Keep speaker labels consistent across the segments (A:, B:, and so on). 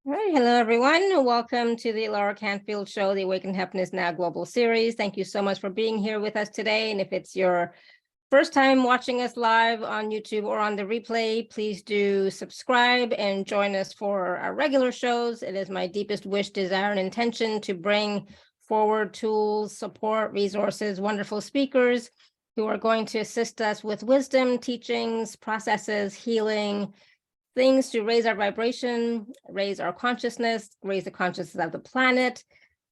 A: All right, hello everyone. Welcome to the Alaracanfieldshow, the Awaken Happiness Now Global Series. Thank you so much for being here with us today. And if it's your first time watching us live on YouTube or on the replay, please do subscribe and join us for our regular shows. It is my deepest wish, desire, and intention to bring forward tools, support, resources, wonderful speakers who are going to assist us with wisdom, teachings, processes, healing, things to raise our vibration, raise our consciousness, raise the consciousness of the planet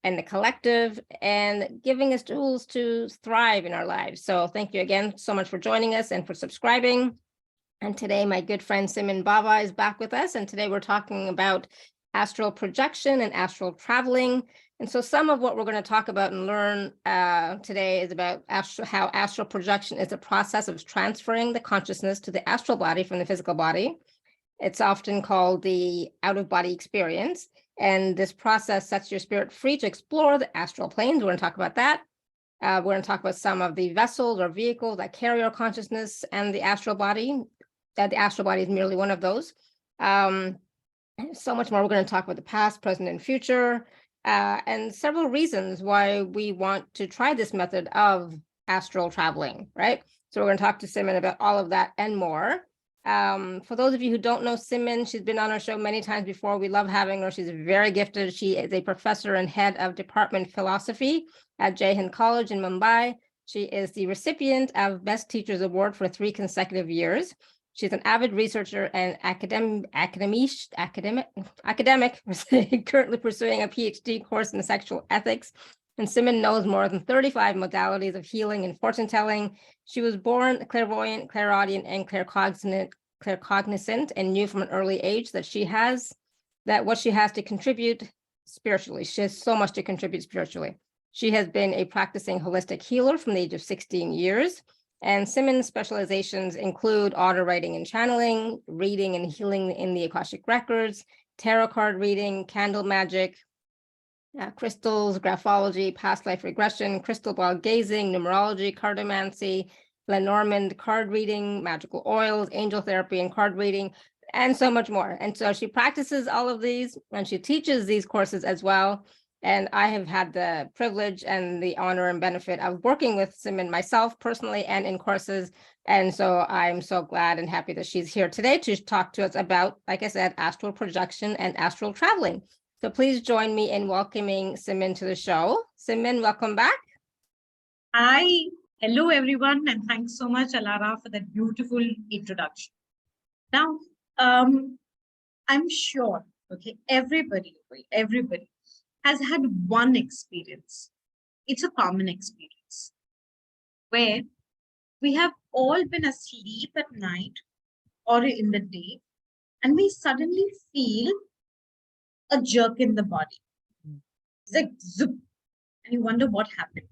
A: and the collective, and giving us tools to thrive in our lives. So thank you again so much for joining us and for subscribing. And today my good friend Simmin Bawa is back with us. And today we're talking about astral projection and astral traveling. And so some of what we're going to talk about and learn today is about how astral projection is a process of transferring the consciousness to the astral body from the physical body. It's often called the out-of-body experience. And this process sets your spirit free to explore the astral planes. We're going to talk about that. We're going to talk about some of the vessels or vehicles that carry our consciousness and the astral body. That the astral body is merely one of those. So much more. We're going to talk about the past, present, and future, and several reasons why we want to try this method of astral traveling, right? So we're going to talk to Simmin about all of that and more. For those of you who don't know Simmin, she's been on our show many times before. We love having her. She's very gifted. She is a professor and head of Department Philosophy at Jai Hind College in Mumbai. She is the recipient of Best Teachers Award for 3 consecutive years. She's an avid researcher and academic, currently pursuing a PhD course in sexual ethics. And Simmin knows more than 35 modalities of healing and fortune telling. She was born clairvoyant, clairaudient, and claircognizant, and knew from an early age that what she has to contribute spiritually. She has so much to contribute spiritually. She has been a practicing holistic healer from the age of 16 years. And Simmin's specializations include auto writing and channeling, reading and healing in the Akashic records, tarot card reading, candle magic, crystals, graphology, past life regression, crystal ball gazing, numerology, cartomancy, Lenormand card reading, magical oils, angel therapy, and card reading, and so much more. And so she practices all of these, and she teaches these courses as well. And I have had the privilege and the honor and benefit of working with Simmin myself personally and in courses. And so I'm so glad and happy that she's here today to talk to us about, like I said, astral projection and astral traveling. So please join me in welcoming Simmin to the show. Simmin, welcome back.
B: Hi, hello everyone, and thanks so much, Alara, for that beautiful introduction. Now, I'm sure, okay, everybody has had one experience. It's a common experience where we have all been asleep at night or in the day, and we suddenly feel a jerk in the body. It's like zoop, and you wonder what happened.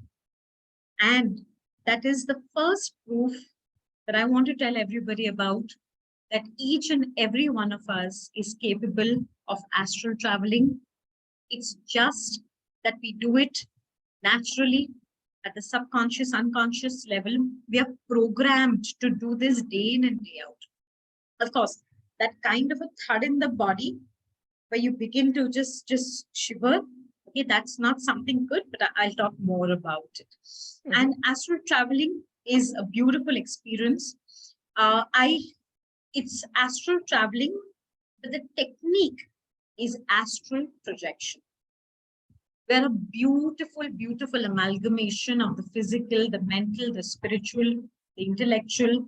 B: And that is the first proof that I want to tell everybody about, that each and every one of us is capable of astral traveling. It's just that we do it naturally at the subconscious, unconscious level. We are programmed to do this day in and day out. Of course, that kind of a thud in the body where you begin to just shiver, okay, that's not something good, but I'll talk more about it. Mm-hmm. And astral traveling is a beautiful experience. It's astral traveling, but the technique is astral projection. We're a beautiful, beautiful amalgamation of the physical, the mental, the spiritual, the intellectual.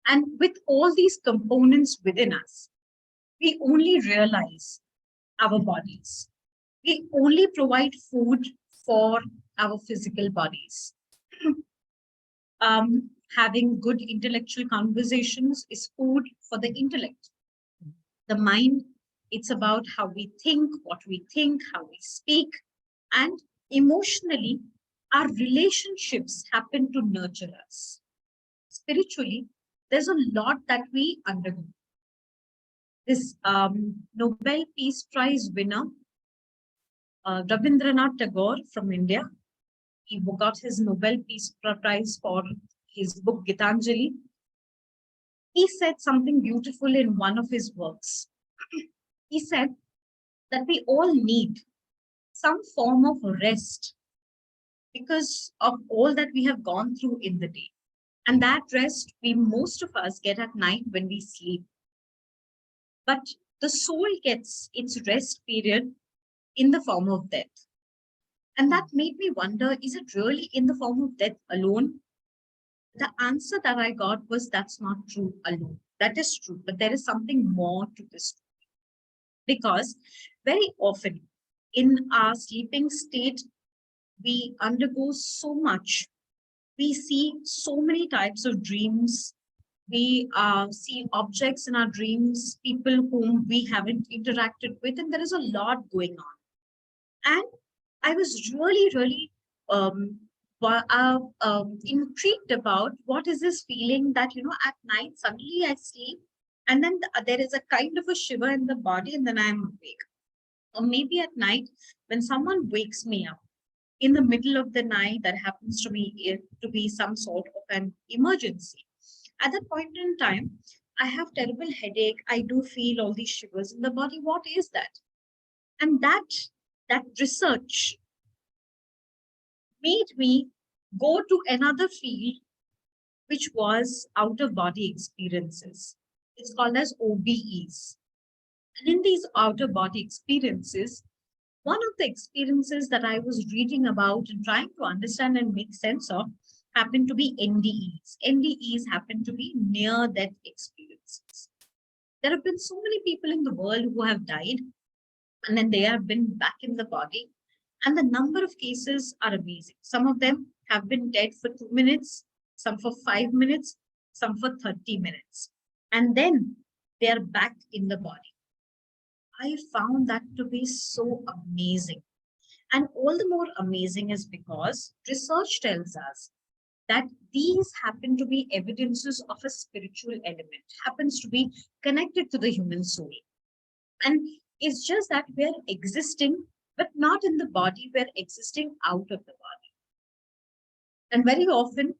B: And with all these components within us, we only realize our bodies. We only provide food for our physical bodies. Having good intellectual conversations is food for the intellect. The mind, it's about how we think, what we think, how we speak, and emotionally, our relationships happen to nurture us. Spiritually, there's a lot that we undergo. This Nobel Peace Prize winner, Rabindranath Tagore from India, he got his Nobel Peace Prize for his book Gitanjali. He said something beautiful in one of his works. He said, that we all need some form of rest because of all that we have gone through in the day. And that rest, most of us get at night when we sleep. But the soul gets its rest period in the form of death. And that made me wonder, is it really in the form of death alone? The answer that I got was that's not true alone. That is true, but there is something more to this. Because very often in our sleeping state, we undergo so much. We see so many types of dreams. We see objects in our dreams, people whom we haven't interacted with, and there is a lot going on. And I was really intrigued about what is this feeling that, at night, suddenly I sleep, and then there is a kind of a shiver in the body, and then I'm awake. Or maybe at night, when someone wakes me up in the middle of the night, that happens to me to be some sort of an emergency. At that point in time, I have terrible headache. I do feel all these shivers in the body. What is that? And that research made me go to another field, which was out of body experiences. It's called as OBEs. And in these outer body experiences, one of the experiences that I was reading about and trying to understand and make sense of happened to be NDEs. NDEs happen to be near-death experiences. There have been so many people in the world who have died, and then they have been back in the body. And the number of cases are amazing. Some of them have been dead for 2 minutes, some for 5 minutes, some for 30 minutes. And then they are back in the body. I found that to be so amazing. And all the more amazing is because research tells us that these happen to be evidences of a spiritual element, happens to be connected to the human soul. And it's just that we're existing, but not in the body, we're existing out of the body. And very often,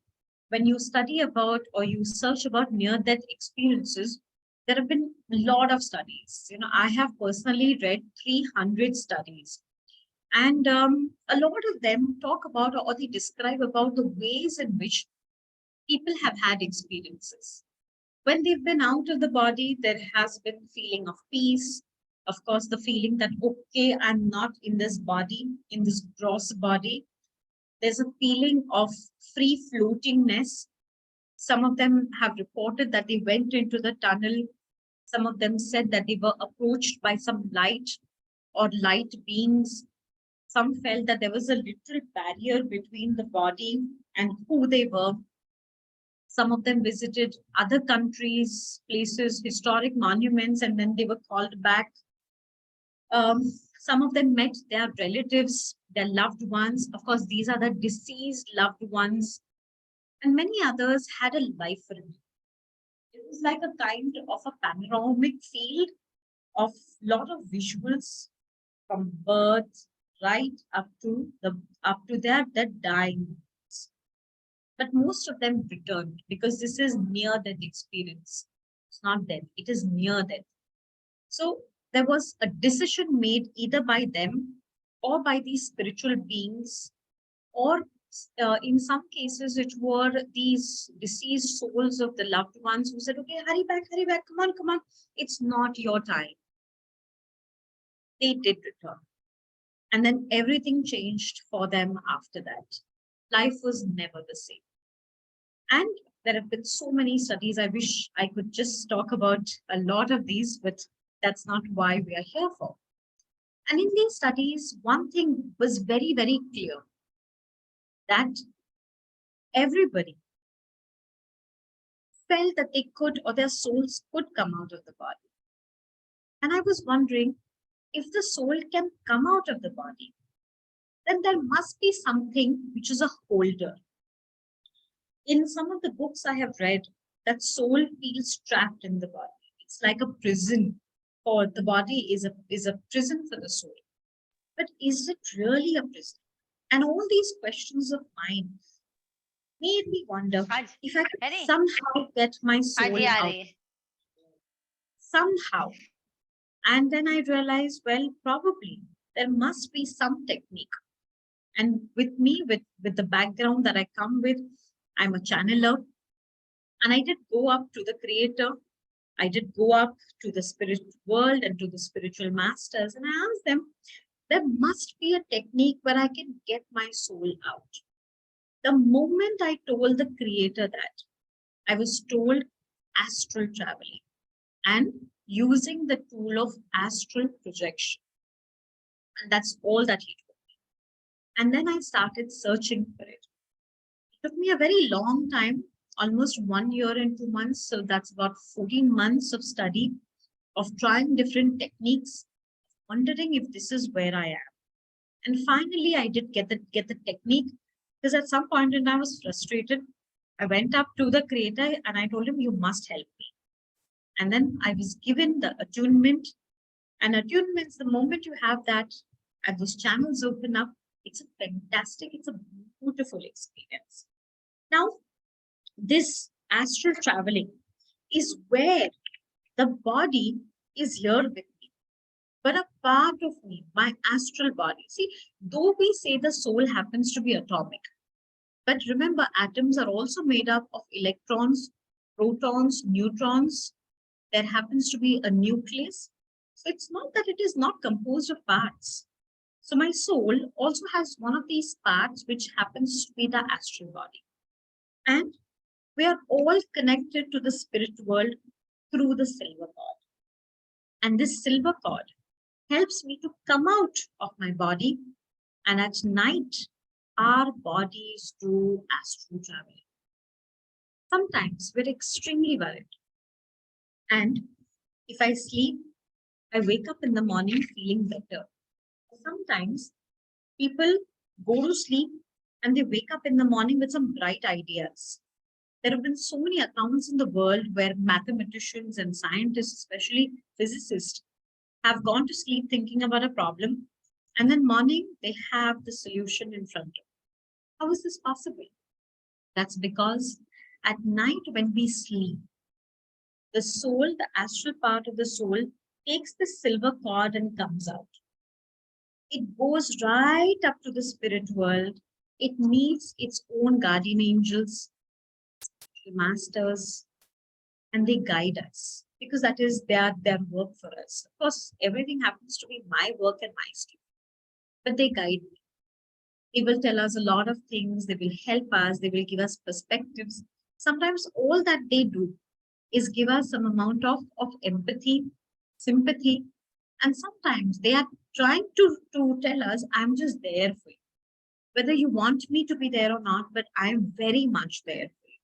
B: when you study about or you search about near-death experiences, there have been a lot of studies. I have personally read 300 studies. And a lot of them talk about or they describe about the ways in which people have had experiences. When they've been out of the body, there has been feeling of peace. Of course, the feeling that, okay, I'm not in this body, in this gross body. There's a feeling of free floatingness. Some of them have reported that they went into the tunnel. Some of them said that they were approached by some light or light beings. Some felt that there was a little barrier between the body and who they were. Some of them visited other countries, places, historic monuments, and then they were called back. Some of them met their relatives, their loved ones. Of course, these are the deceased loved ones. And many others had a life review. It was like a kind of a panoramic field of lot of visuals from birth right up to their dying. But most of them returned because this is near death experience. It's not death, it is near death. So there was a decision made either by them or by these spiritual beings, or in some cases, it were these deceased souls of the loved ones who said, okay, hurry back, come on, it's not your time. They did return. And then everything changed for them after that. Life was never the same. And there have been so many studies. I wish I could just talk about a lot of these, but that's not why we are here for. And in these studies, one thing was very, very clear, that everybody felt that they could, or their souls could come out of the body. And I was wondering, if the soul can come out of the body, then there must be something which is a holder. In some of the books I have read, that soul feels trapped in the body. It's like a prison, or the body is a prison for the soul. But is it really a prison? And all these questions of mine made me wonder if I could somehow get my soul out. Somehow. And then I realized, well, probably there must be some technique. And with me, with the background that I come with, I'm a channeler. And I did go up to the creator. I did go up to the spirit world and to the spiritual masters. And I asked them, there must be a technique where I can get my soul out. The moment I told the creator that, I was told astral traveling and using the tool of astral projection. And that's all that he told me. And then I started searching for it. It took me a very long time, almost 1 year and 2 months. So that's about 14 months of study, of trying different techniques, wondering if this is where I am. And finally, I did get the technique, because at some point when I was frustrated, I went up to the creator and I told him, you must help me. And then I was given the attunement. And attunements, the moment you have that and those channels open up, it's a fantastic, it's a beautiful experience. Now, this astral traveling is where the body is here with me, but a part of me, my astral body. See, though we say the soul happens to be atomic, but remember, atoms are also made up of electrons, protons, neutrons. There happens to be a nucleus. So it's not that it is not composed of parts. So my soul also has one of these parts, which happens to be the astral body. And we are all connected to the spirit world through the silver cord. And this silver cord helps me to come out of my body. And at night, our bodies do astral traveling. Sometimes we're extremely worried. And if I sleep, I wake up in the morning feeling better. Sometimes people go to sleep and they wake up in the morning with some bright ideas. There have been so many accounts in the world where mathematicians and scientists, especially physicists, have gone to sleep thinking about a problem, and then morning they have the solution in front of them. How is this possible? That's because at night when we sleep, the soul, the astral part of the soul, takes the silver cord and comes out. It goes right up to the spirit world. It meets its own guardian angels, masters, and they guide us, because that is their work for us. Of course, everything happens to be my work and my study, but they guide me. They will tell us a lot of things. They will help us. They will give us perspectives. Sometimes all that they do is give us some amount of empathy, sympathy, and sometimes they are trying to tell us, I'm just there for you. Whether you want me to be there or not, but I'm very much there for you.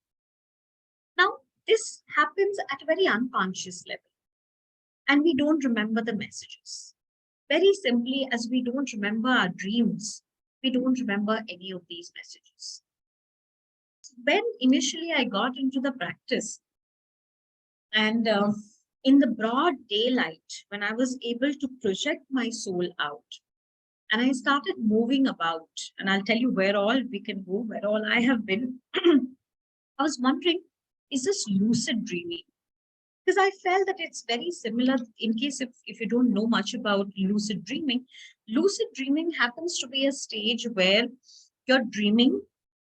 B: Now, this happens at a very unconscious level, and we don't remember the messages. Very simply, as we don't remember our dreams, we don't remember any of these messages. When initially I got into the practice, and in the broad daylight, when I was able to project my soul out, and I started moving about, and I'll tell you where all we can go, where all I have been. I was wondering, is this lucid dreaming? Because I felt that it's very similar. In case if you don't know much about lucid dreaming happens to be a stage where you're dreaming,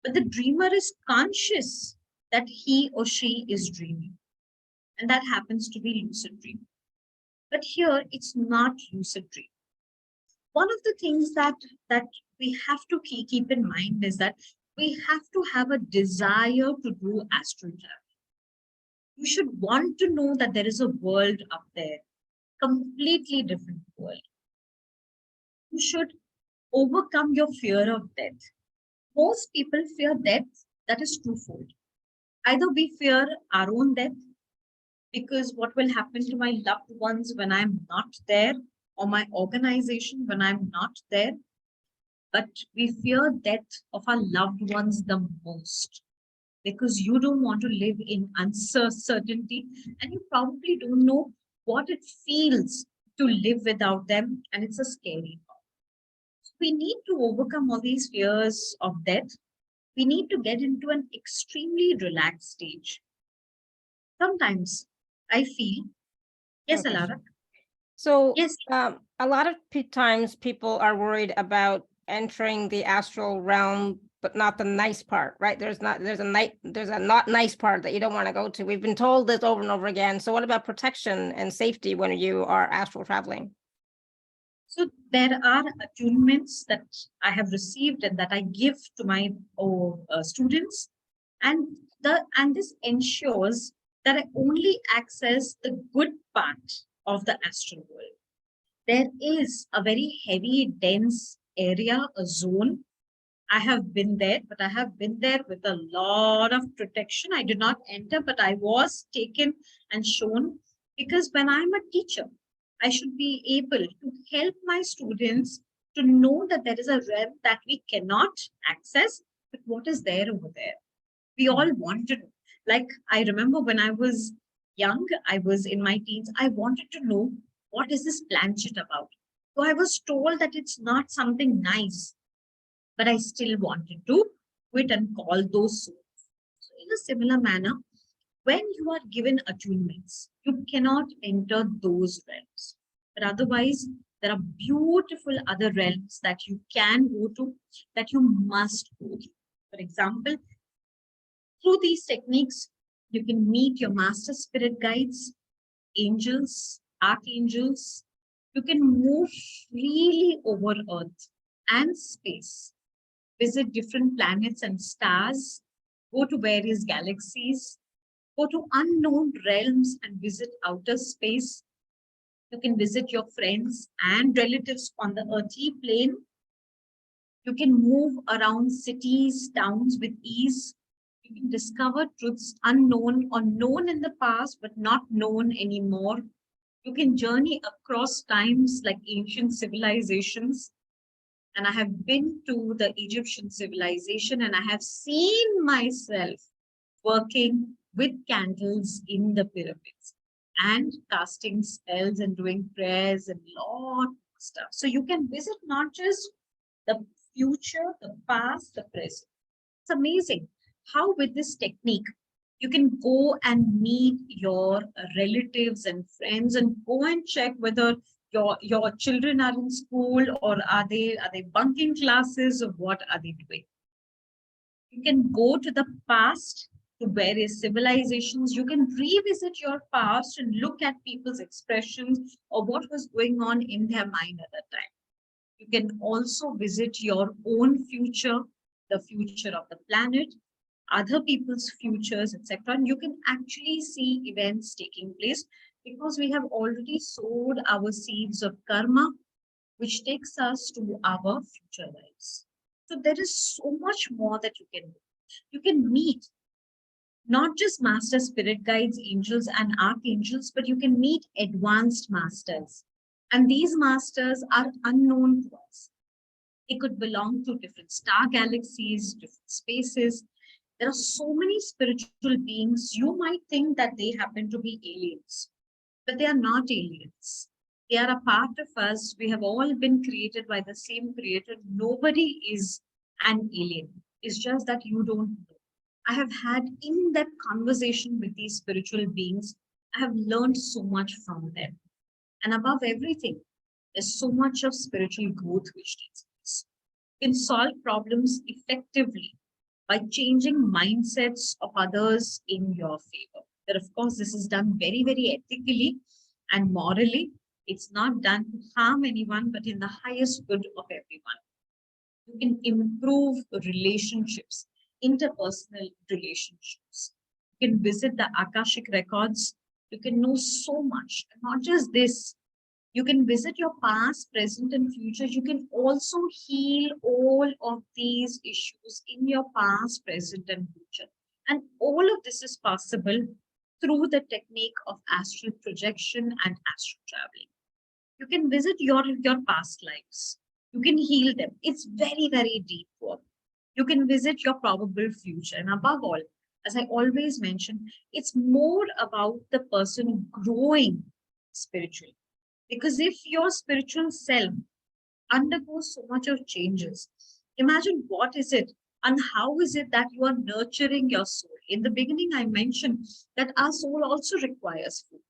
B: but the dreamer is conscious that he or she is dreaming. And that happens to be lucid dreaming. But here, it's not lucid dreaming. One of the things that we have to keep in mind is that we have to have a desire to do astral travel. You should want to know that there is a world up there, completely different world. You should overcome your fear of death. Most people fear death. That is twofold. Either we fear our own death, because what will happen to my loved ones when I'm not there, or my organization when I'm not there. But we fear death of our loved ones the most, because you don't want to live in uncertainty, and you probably don't know what it feels to live without them, and it's a scary thought. So we need to overcome all these fears of death. We need to get into an extremely relaxed stage. Sometimes I feel, yes,
A: Okay.
B: Alara.
A: So
B: Yes.
A: a lot of times people are worried about entering the astral realm, but not the nice part, right? There's a not nice part that you don't want to go to. We've been told this over and over again. So what about protection and safety when you are astral traveling?
B: So there are attunements that I have received and that I give to my students, and this ensures that I only access the good part of the astral world. There is a very heavy, dense area, a zone. I have been there, but I have been there with a lot of protection. I did not enter, but I was taken and shown, because when I'm a teacher, I should be able to help my students to know that there is a realm that we cannot access, but what is there over there? We all want to know. Like, I remember when I was young, I was in my teens, I wanted to know, what is this planet about? So I was told that it's not something nice, but I still wanted to quit and call those souls. So in a similar manner, when you are given attunements, you cannot enter those realms. But otherwise, there are beautiful other realms that you can go to, that you must go to. For example, through these techniques, you can meet your master spirit guides, angels, archangels. You can move freely over earth and space, visit different planets and stars, go to various galaxies, go to unknown realms and visit outer space. You can visit your friends and relatives on the earthly plane. You can move around cities, towns with ease. You can discover truths unknown or known in the past, but not known anymore. You can journey across times like ancient civilizations. And I have been to the Egyptian civilization, and I have seen myself working with candles in the pyramids and casting spells and doing prayers and lot of stuff. So you can visit not just the future, the past, the present. It's amazing how with this technique, you can go and meet your relatives and friends and go and check whether your children are in school, or are they bunking classes, or what are they doing. You can go to the past, to various civilizations. You can revisit your past and look at people's expressions or what was going on in their mind at that time. You can also visit your own future, the future of the planet, other people's futures, etc. And you can actually see events taking place, because we have already sowed our seeds of karma, which takes us to our future lives. So there is so much more that you can do. You can meet not just master spirit guides, angels, and archangels, but you can meet advanced masters. And these masters are unknown to us. They could belong to different star galaxies, different spaces. There are so many spiritual beings. You might think that they happen to be aliens, but they are not aliens. They are a part of us. We have all been created by the same creator. Nobody is an alien. It's just that you don't know. I have had in-depth conversation with these spiritual beings. I have learned so much from them. And above everything, there's so much of spiritual growth which takes place. You can solve problems effectively by changing mindsets of others in your favor. But of course, this is done very, very ethically and morally. It's not done to harm anyone, but in the highest good of everyone. You can improve relationships, interpersonal relationships. You can visit the Akashic records. You can know so much. And not just this, you can visit your past, present, and future. You can also heal all of these issues in your past, present, and future. And all of this is possible through the technique of astral projection and astral traveling. You can visit your past lives. You can heal them. It's very, very deep work. You can visit your probable future. And above all, as I always mention, it's more about the person growing spiritually. Because if your spiritual self undergoes so much of changes, imagine what is it and how is it that you are nurturing your soul. In the beginning, I mentioned that our soul also requires food.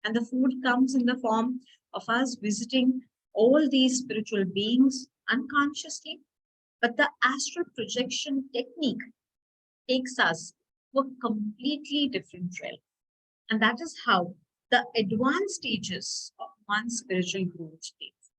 B: And the food comes in the form of us visiting all these spiritual beings unconsciously. But the astral projection technique takes us to a completely different realm. And that is how the advanced stages of one's spiritual growth takes.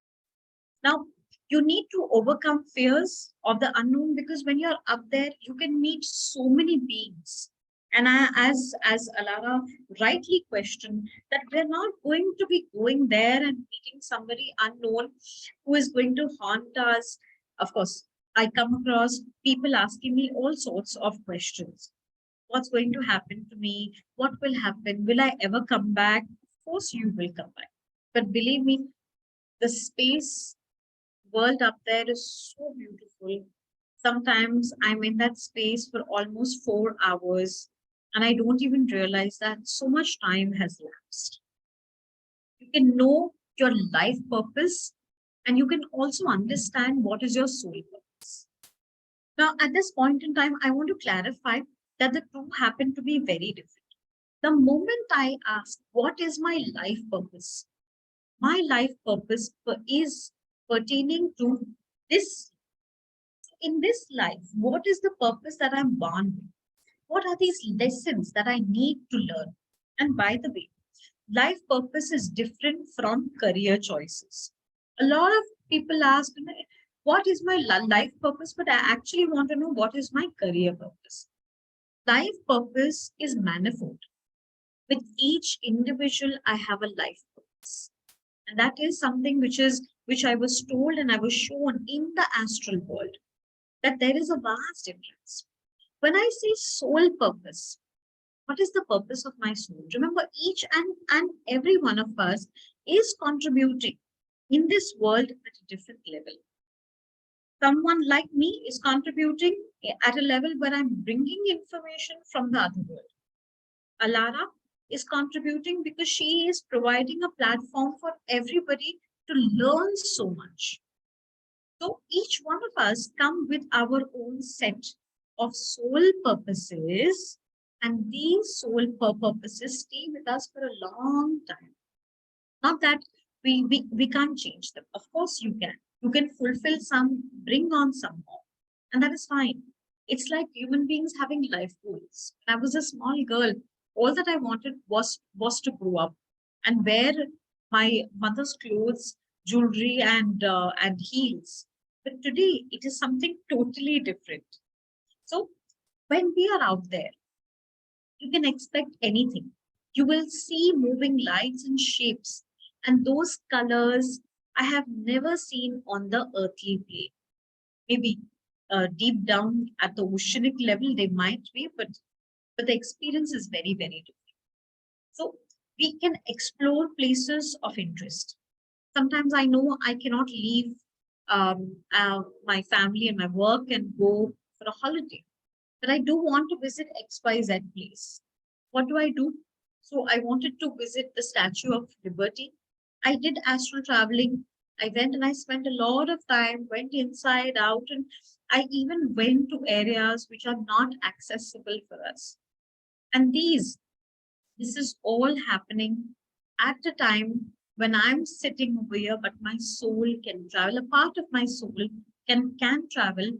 B: Now, you need to overcome fears of the unknown, because when you're up there, you can meet so many beings. And as Alara rightly questioned, that we're not going to be going there and meeting somebody unknown who is going to haunt us. Of course, I come across people asking me all sorts of questions. What's going to happen to me? What will happen? Will I ever come back? Of course, you will come back. But believe me, the space world up there is so beautiful. Sometimes I'm in that space for almost 4 hours and I don't even realize that so much time has lapsed. You can know your life purpose and you can also understand what is your soul purpose. Now, at this point in time, I want to clarify that the two happen to be very different. The moment I ask, what is my life purpose? My life purpose is pertaining to this. In this life, what is the purpose that I'm born with? What are these lessons that I need to learn? And by the way, life purpose is different from career choices. A lot of people ask, what is my life purpose? But I actually want to know, what is my career purpose? Life purpose is manifold. With each individual, I have a life purpose. And that is something which I was told and I was shown in the astral world, that there is a vast difference. When I say soul purpose, what is the purpose of my soul? Remember, each and every one of us is contributing in this world at a different level. Someone like me is contributing at a level where I'm bringing information from the other world. Alara is contributing because she is providing a platform for everybody to learn so much. So each one of us come with our own set of soul purposes, and these soul purposes stay with us for a long time. Not that we can't change them. Of course you can. You can fulfill some, bring on some more, and that is fine. It's like human beings having life goals. When I was a small girl, all that I wanted was to grow up and wear my mother's clothes, jewelry, and heels. But today it is something totally different. So when we are out there, you can expect anything. You will see moving lights and shapes, and those colors I have never seen on the earthly plane. Maybe deep down at the oceanic level, they might be, but the experience is very, very different. So we can explore places of interest. Sometimes I know I cannot leave my family and my work and go for a holiday, but I do want to visit XYZ place. What do? So I wanted to visit the Statue of Liberty. I did astral traveling. I went and I spent a lot of time, went inside, out, and I even went to areas which are not accessible for us. And this is all happening at a time when I'm sitting over here, but my soul can travel. A part of my soul can travel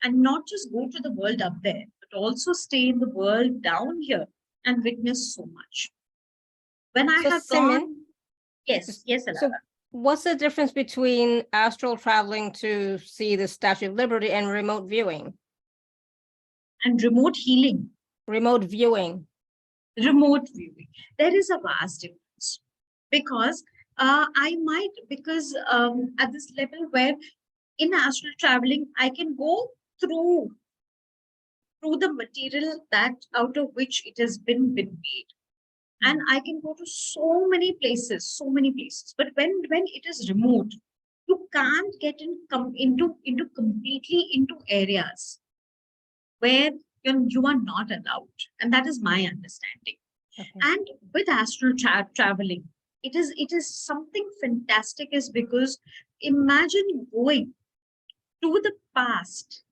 B: and not just go to the world up there, but also stay in the world down here and witness so much. When I have gone, yes, Alara.
A: So what's the difference between astral traveling to see the Statue of Liberty and remote viewing?
B: And remote healing.
A: Remote viewing.
B: Remote viewing. There is a vast difference because at this level where in astral traveling, I can go through the material that out of which it has been made. And I can go to so many places. But when it is remote, you can't get into completely into areas where you are not allowed. And that is my understanding. Okay. And with astral traveling, it is something fantastic, is because imagine going to the past,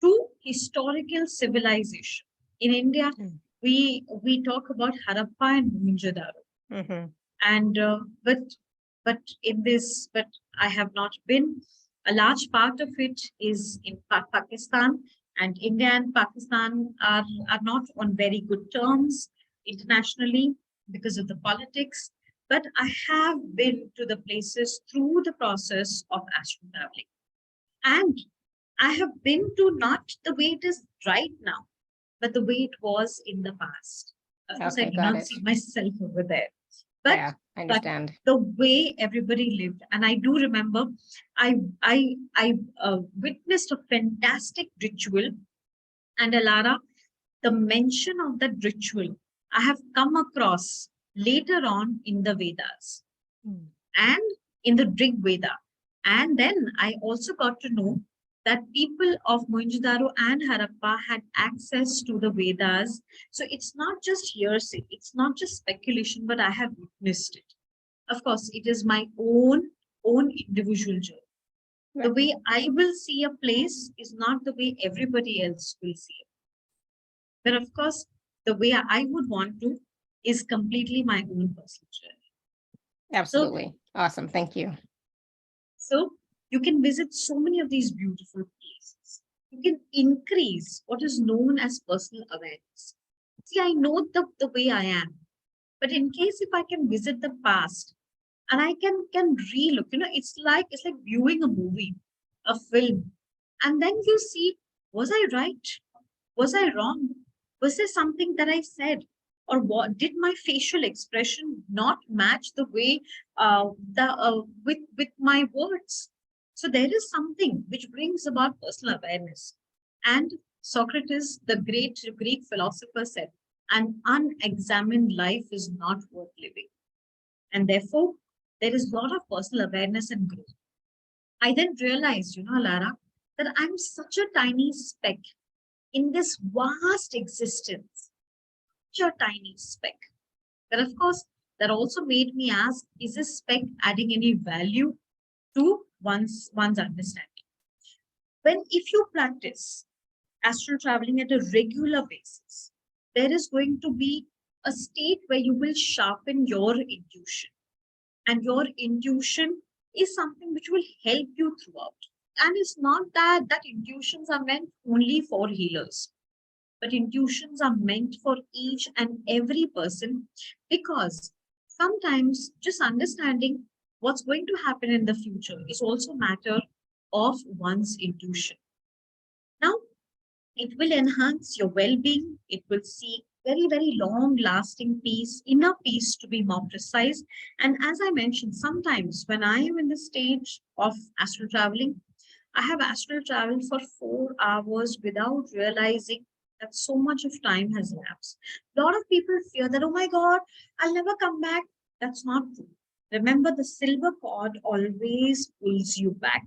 B: to historical civilization. In India, we talk about Harappa and Mohenjo-daro. And but but I have not been. A large part of it is in Pakistan, and India and Pakistan are not on very good terms internationally because of the politics. But I have been to the places through the process of astral traveling. And I have been to not the way it is right now, but the way it was in the past. Of course, I
A: Okay,
B: do
A: got
B: not
A: it.
B: see myself over there. But,
A: Yeah, I
B: but
A: understand.
B: the way everybody lived, and I do remember, I witnessed a fantastic ritual, and Alara, the mention of that ritual I have come across later on in the Vedas and in the Rig Veda. And then I also got to know that people of Mohenjo-daro and Harappa had access to the Vedas. So it's not just hearsay, it's not just speculation, but I have witnessed it. Of course, it is my own individual journey. The way I will see a place is not the way everybody else will see it. But of course, the way I would want to is completely my own personal journey.
A: Absolutely. Awesome. Thank you.
B: So you can visit so many of these beautiful places. You can increase what is known as personal awareness. See, I know the way I am, but in case if I can visit the past and I can relook, it's like viewing a movie, a film, and then you see, was I right? Was I wrong? Was there something that I said? Or what did my facial expression not match the way with my words? So there is something which brings about personal awareness. And Socrates, the great Greek philosopher, said, "An unexamined life is not worth living." And therefore, there is a lot of personal awareness and growth. I then realized, Lara, that I'm such a tiny speck in this vast existence, such a tiny speck. But of course, that also made me ask, is this speck adding any value to one's understanding? When if you practice astral traveling at a regular basis, there is going to be a state where you will sharpen your intuition. And your intuition is something which will help you throughout. And it's not that intuitions are meant only for healers, but intuitions are meant for each and every person, because sometimes just understanding what's going to happen in the future is also a matter of one's intuition. Now, it will enhance your well-being. It will seek very, very long-lasting peace, inner peace to be more precise. And as I mentioned, sometimes when I am in the stage of astral traveling, I have astral traveled for 4 hours without realizing that so much of time has elapsed. A lot of people fear that, oh my God, I'll never come back. That's not true. Remember, the silver cord always pulls you back.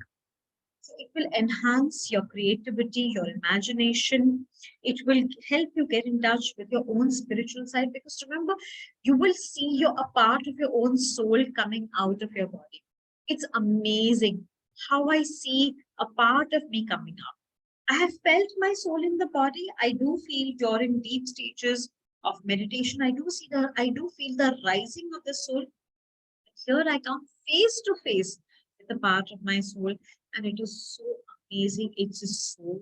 B: So it will enhance your creativity, your imagination. It will help you get in touch with your own spiritual side, because remember, you will see a part of your own soul coming out of your body. It's amazing how I see a part of me coming out. I have felt my soul in the body. I do feel during deep stages of meditation. I do feel the rising of the soul. Here I come face to face with a part of my soul, and it is so amazing. It's just so.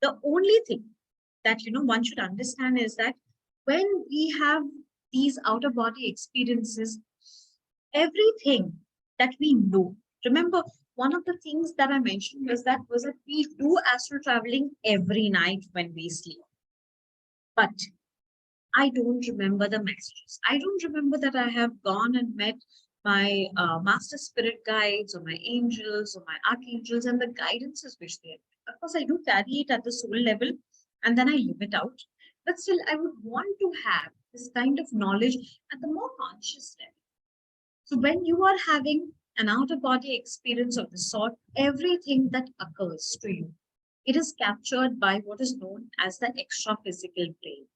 B: The only thing that one should understand is that when we have these outer body experiences, everything that we know. Remember, one of the things that I mentioned was that we do astral traveling every night when we sleep. But I don't remember the messages. I don't remember that I have gone and met my master spirit guides or my angels or my archangels and the guidances which they have. Of course, I do carry it at the soul level and then I live it out. But still, I would want to have this kind of knowledge at the more conscious level. So when you are having an outer body experience of the sort, everything that occurs to you, it is captured by what is known as the extra physical plane.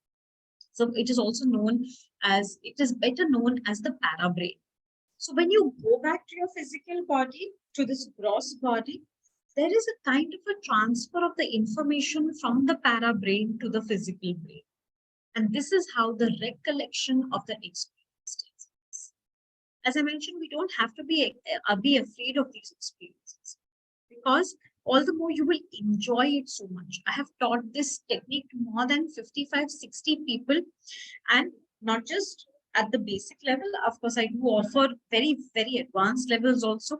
B: So it is also known as, it is better known as the parabrain. So when you go back to your physical body, to this gross body, there is a kind of a transfer of the information from the parabrain to the physical brain. And this is how the recollection of the experience takes place. As I mentioned, we don't have to be afraid of these experiences, because all the more you will enjoy it so much. I have taught this technique to more than 55, 60 people, and not just at the basic level. Of course, I do offer very, very advanced levels also.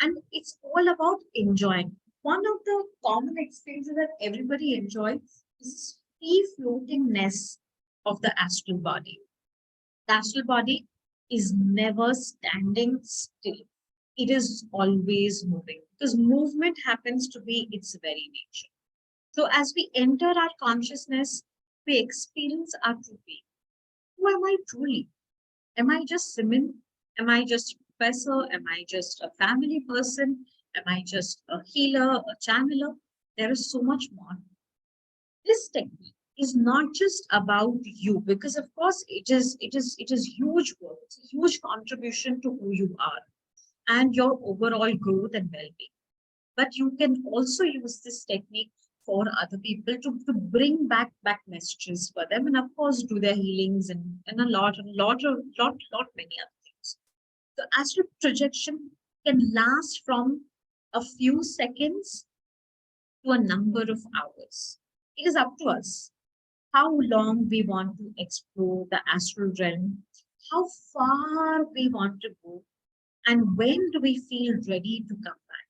B: And it's all about enjoying. One of the common experiences that everybody enjoys is free floatingness of the astral body. The astral body is never standing still. It is always moving, because movement happens to be its very nature. So as we enter our consciousness, we experience our true being. Who am I truly? Am I just Simmin? Am I just a professor? Am I just a family person? Am I just a healer, a channeler? There is so much more. This technique is not just about you, because of course it is huge work. It's a huge contribution to who you are and your overall growth and well-being. But you can also use this technique for other people to bring back messages for them, and of course do their healings and a lot many other things. The astral projection can last from a few seconds to a number of hours. It is up to us how long we want to explore the astral realm, how far we want to go, and when do we feel ready to come back.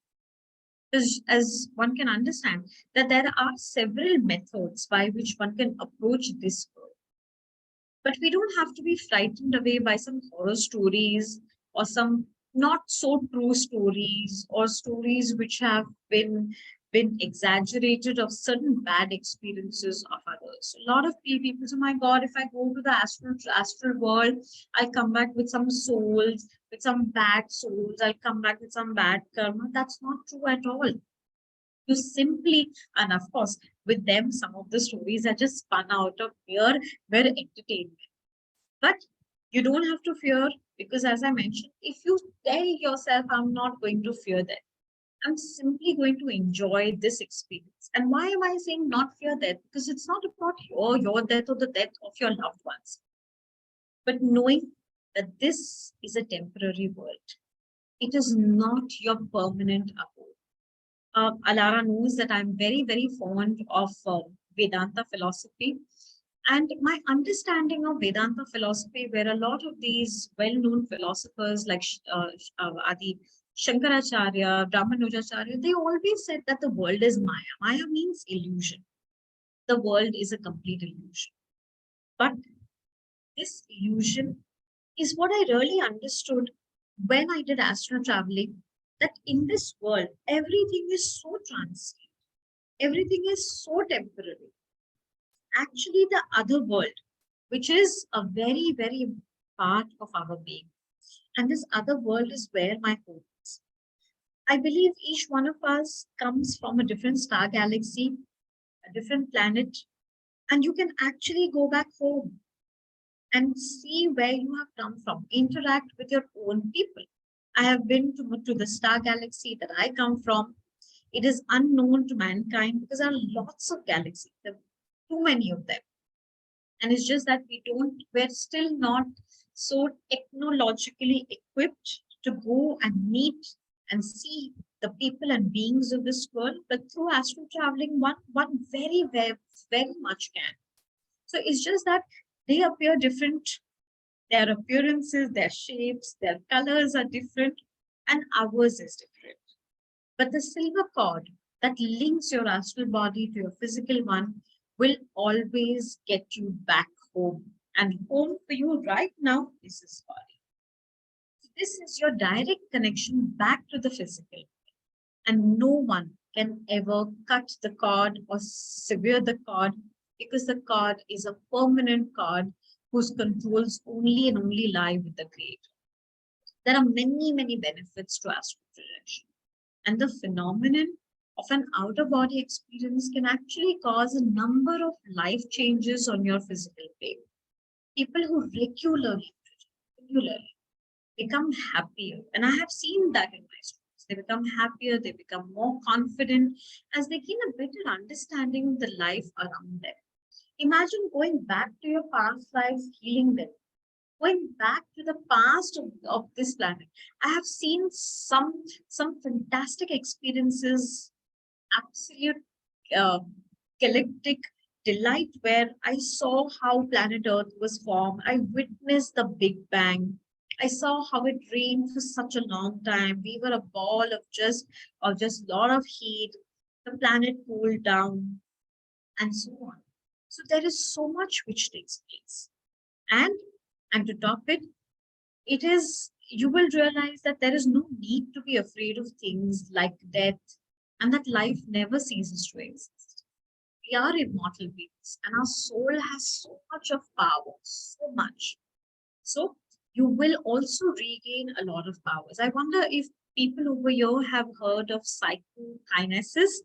B: Because as one can understand that there are several methods by which one can approach this world. But we don't have to be frightened away by some horror stories or some not so true stories, or stories which have been exaggerated of certain bad experiences of others. A lot of people say, "Oh my God, if I go to the astral world, I'll come back with some souls, with some bad souls. I'll come back with some bad karma." That's not true at all. You simply, and of course, with them, some of the stories are just spun out of mere entertainment. But you don't have to fear, because as I mentioned, if you tell yourself, I'm not going to fear that, I'm simply going to enjoy this experience. And why am I saying not fear death? Because it's not about your death or the death of your loved ones, but knowing that this is a temporary world. It is not your permanent abode. Alara knows that I'm very, very fond of Vedanta philosophy. And my understanding of Vedanta philosophy, where a lot of these well-known philosophers like Adi Shankaracharya, Brahmanujacharya, they always said that the world is Maya. Maya means illusion. The world is a complete illusion. But this illusion is what I really understood when I did astral traveling, that in this world, everything is so transient. Everything is so temporary. Actually, the other world, which is a very, very part of our being. And this other world is where my home is. I believe each one of us comes from a different star galaxy, a different planet, and you can actually go back home and see where you have come from, interact with your own people. I have been to the star galaxy that I come from. It is unknown to mankind because there are lots of galaxies, there are too many of them. And it's just that we're still not so technologically equipped to go and meet and see the people and beings of this world. But through astral traveling, one very, very, very much can. So it's just that they appear different. Their appearances, their shapes, their colors are different, and ours is different. But the silver cord that links your astral body to your physical one will always get you back home. And home for you right now is this body. So this is your direct connection back to the physical. And no one can ever cut the cord or sever the cord, because the cord is a permanent cord whose controls only and only lie with the Creator. There are many, many benefits to astral projection. And the phenomenon of an outer body experience can actually cause a number of life changes on your physical plane. People who regularly become happier, and I have seen that in my students. They become happier, they become more confident as they gain a better understanding of the life around them. Imagine going back to your past lives, healing them, going back to the past of this planet. I have seen some fantastic experiences, absolute uh, galactic delight, where I saw how planet Earth was formed. I witnessed the Big Bang. I saw how it rained for such a long time. We were a ball of just lot of heat. The planet cooled down, and so on. So there is so much which takes place. And and to top it, it is you will realize that there is no need to be afraid of things like death, and that life never ceases to exist. We are immortal beings, and our soul has so much of power, so much. So you will also regain a lot of powers. I wonder if people over here have heard of psychokinesis.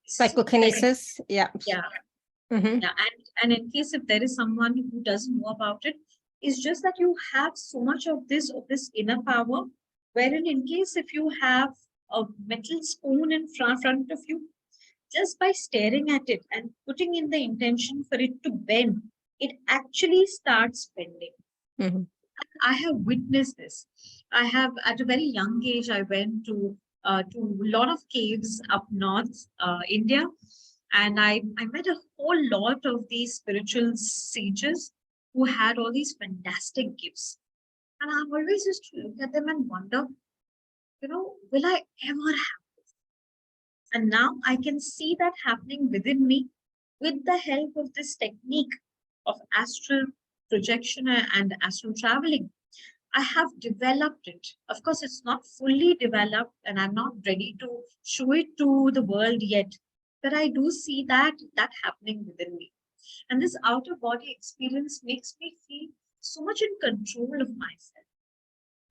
B: So
A: Psychokinesis. Yeah.
B: yeah,
A: Mhm.
B: yeah, and in case if there is someone who doesn't know about it, it's just that you have so much of this inner power, wherein in case if you have a metal spoon in front of you, just by staring at it and putting in the intention for it to bend, it actually starts bending.
A: Mhm.
B: I have witnessed this. I have, at a very young age, I went to a lot of caves up north, India, and I met a whole lot of these spiritual sages who had all these fantastic gifts. And I always used to look at them and wonder, will I ever have? And now I can see that happening within me with the help of this technique of astral projection and astral traveling. I have developed it. Of course, it's not fully developed, and I'm not ready to show it to the world yet. But I do see that happening within me. And this outer body experience makes me feel so much in control of myself.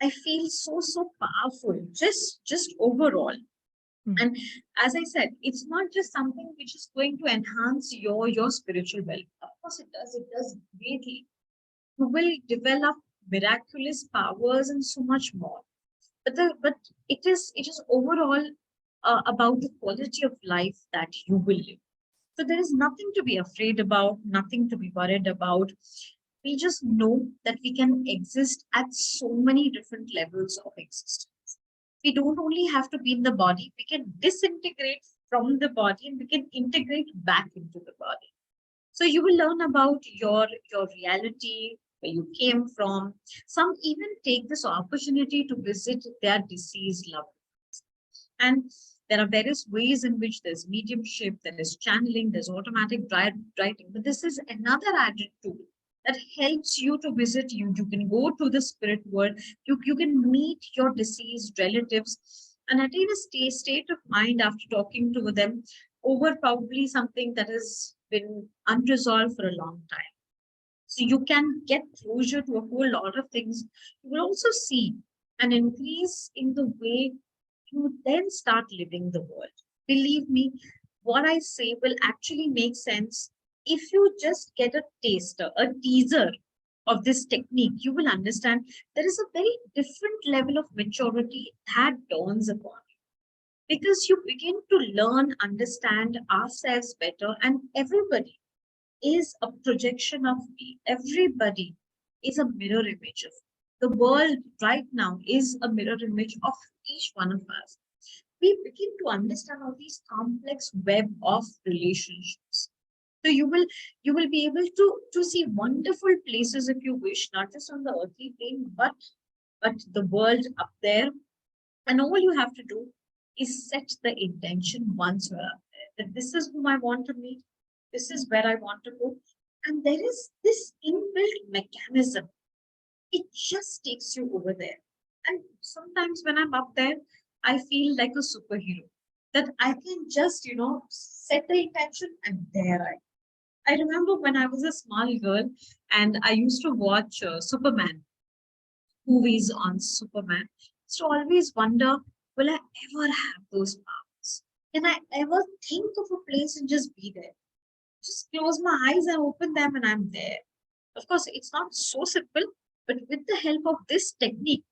B: I feel so powerful, just overall. And as I said, it's not just something which is going to enhance your spiritual well. Of course, it does greatly. You will develop miraculous powers and so much more. But it is overall about the quality of life that you will live. So there is nothing to be afraid about, nothing to be worried about. We just know that we can exist at so many different levels of existence. We don't only have to be in the body, we can disintegrate from the body and we can integrate back into the body. So you will learn about your reality, where you came from. Some even take this opportunity to visit their deceased loved ones. And there are various ways in which there's mediumship, there is channeling, there's automatic writing. But this is another added tool that helps you to visit you. You can go to the spirit world, you can meet your deceased relatives and attain a state of mind after talking to them over probably something that has been unresolved for a long time. So you can get closure to a whole lot of things. You will also see an increase in the way you then start living the world. Believe me, what I say will actually make sense. If you just get a taster, a teaser of this technique, you will understand there is a very different level of maturity that dawns upon you, because you begin to learn, understand ourselves better, and everybody is a projection of me. Everybody is a mirror image of me. The world right now is a mirror image of each one of us. We begin to understand all these complex web of relationships. So you will be able to see wonderful places if you wish, not just on the earthly plane, but the world up there. And all you have to do is set the intention once you're up there, that this is whom I want to meet, this is where I want to go. And there is this inbuilt mechanism. It just takes you over there. And sometimes when I'm up there, I feel like a superhero, that I can just, set the intention and there I remember when I was a small girl and I used to watch Superman movies on Superman. So always wonder, will I ever have those powers? Can I ever think of a place and just be there? Just close my eyes and open them and I'm there. Of course, it's not so simple, but with the help of this technique,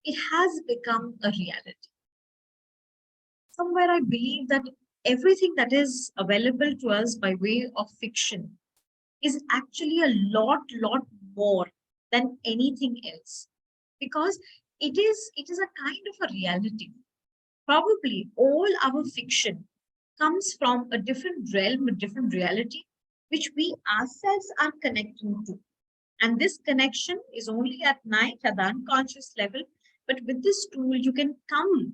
B: it has become a reality. Somewhere I believe that everything that is available to us by way of fiction is actually a lot more than anything else, because it is a kind of a reality. Probably all our fiction comes from a different realm, a different reality, which we ourselves are connecting to. And this connection is only at night at the unconscious level. But with this tool, you can come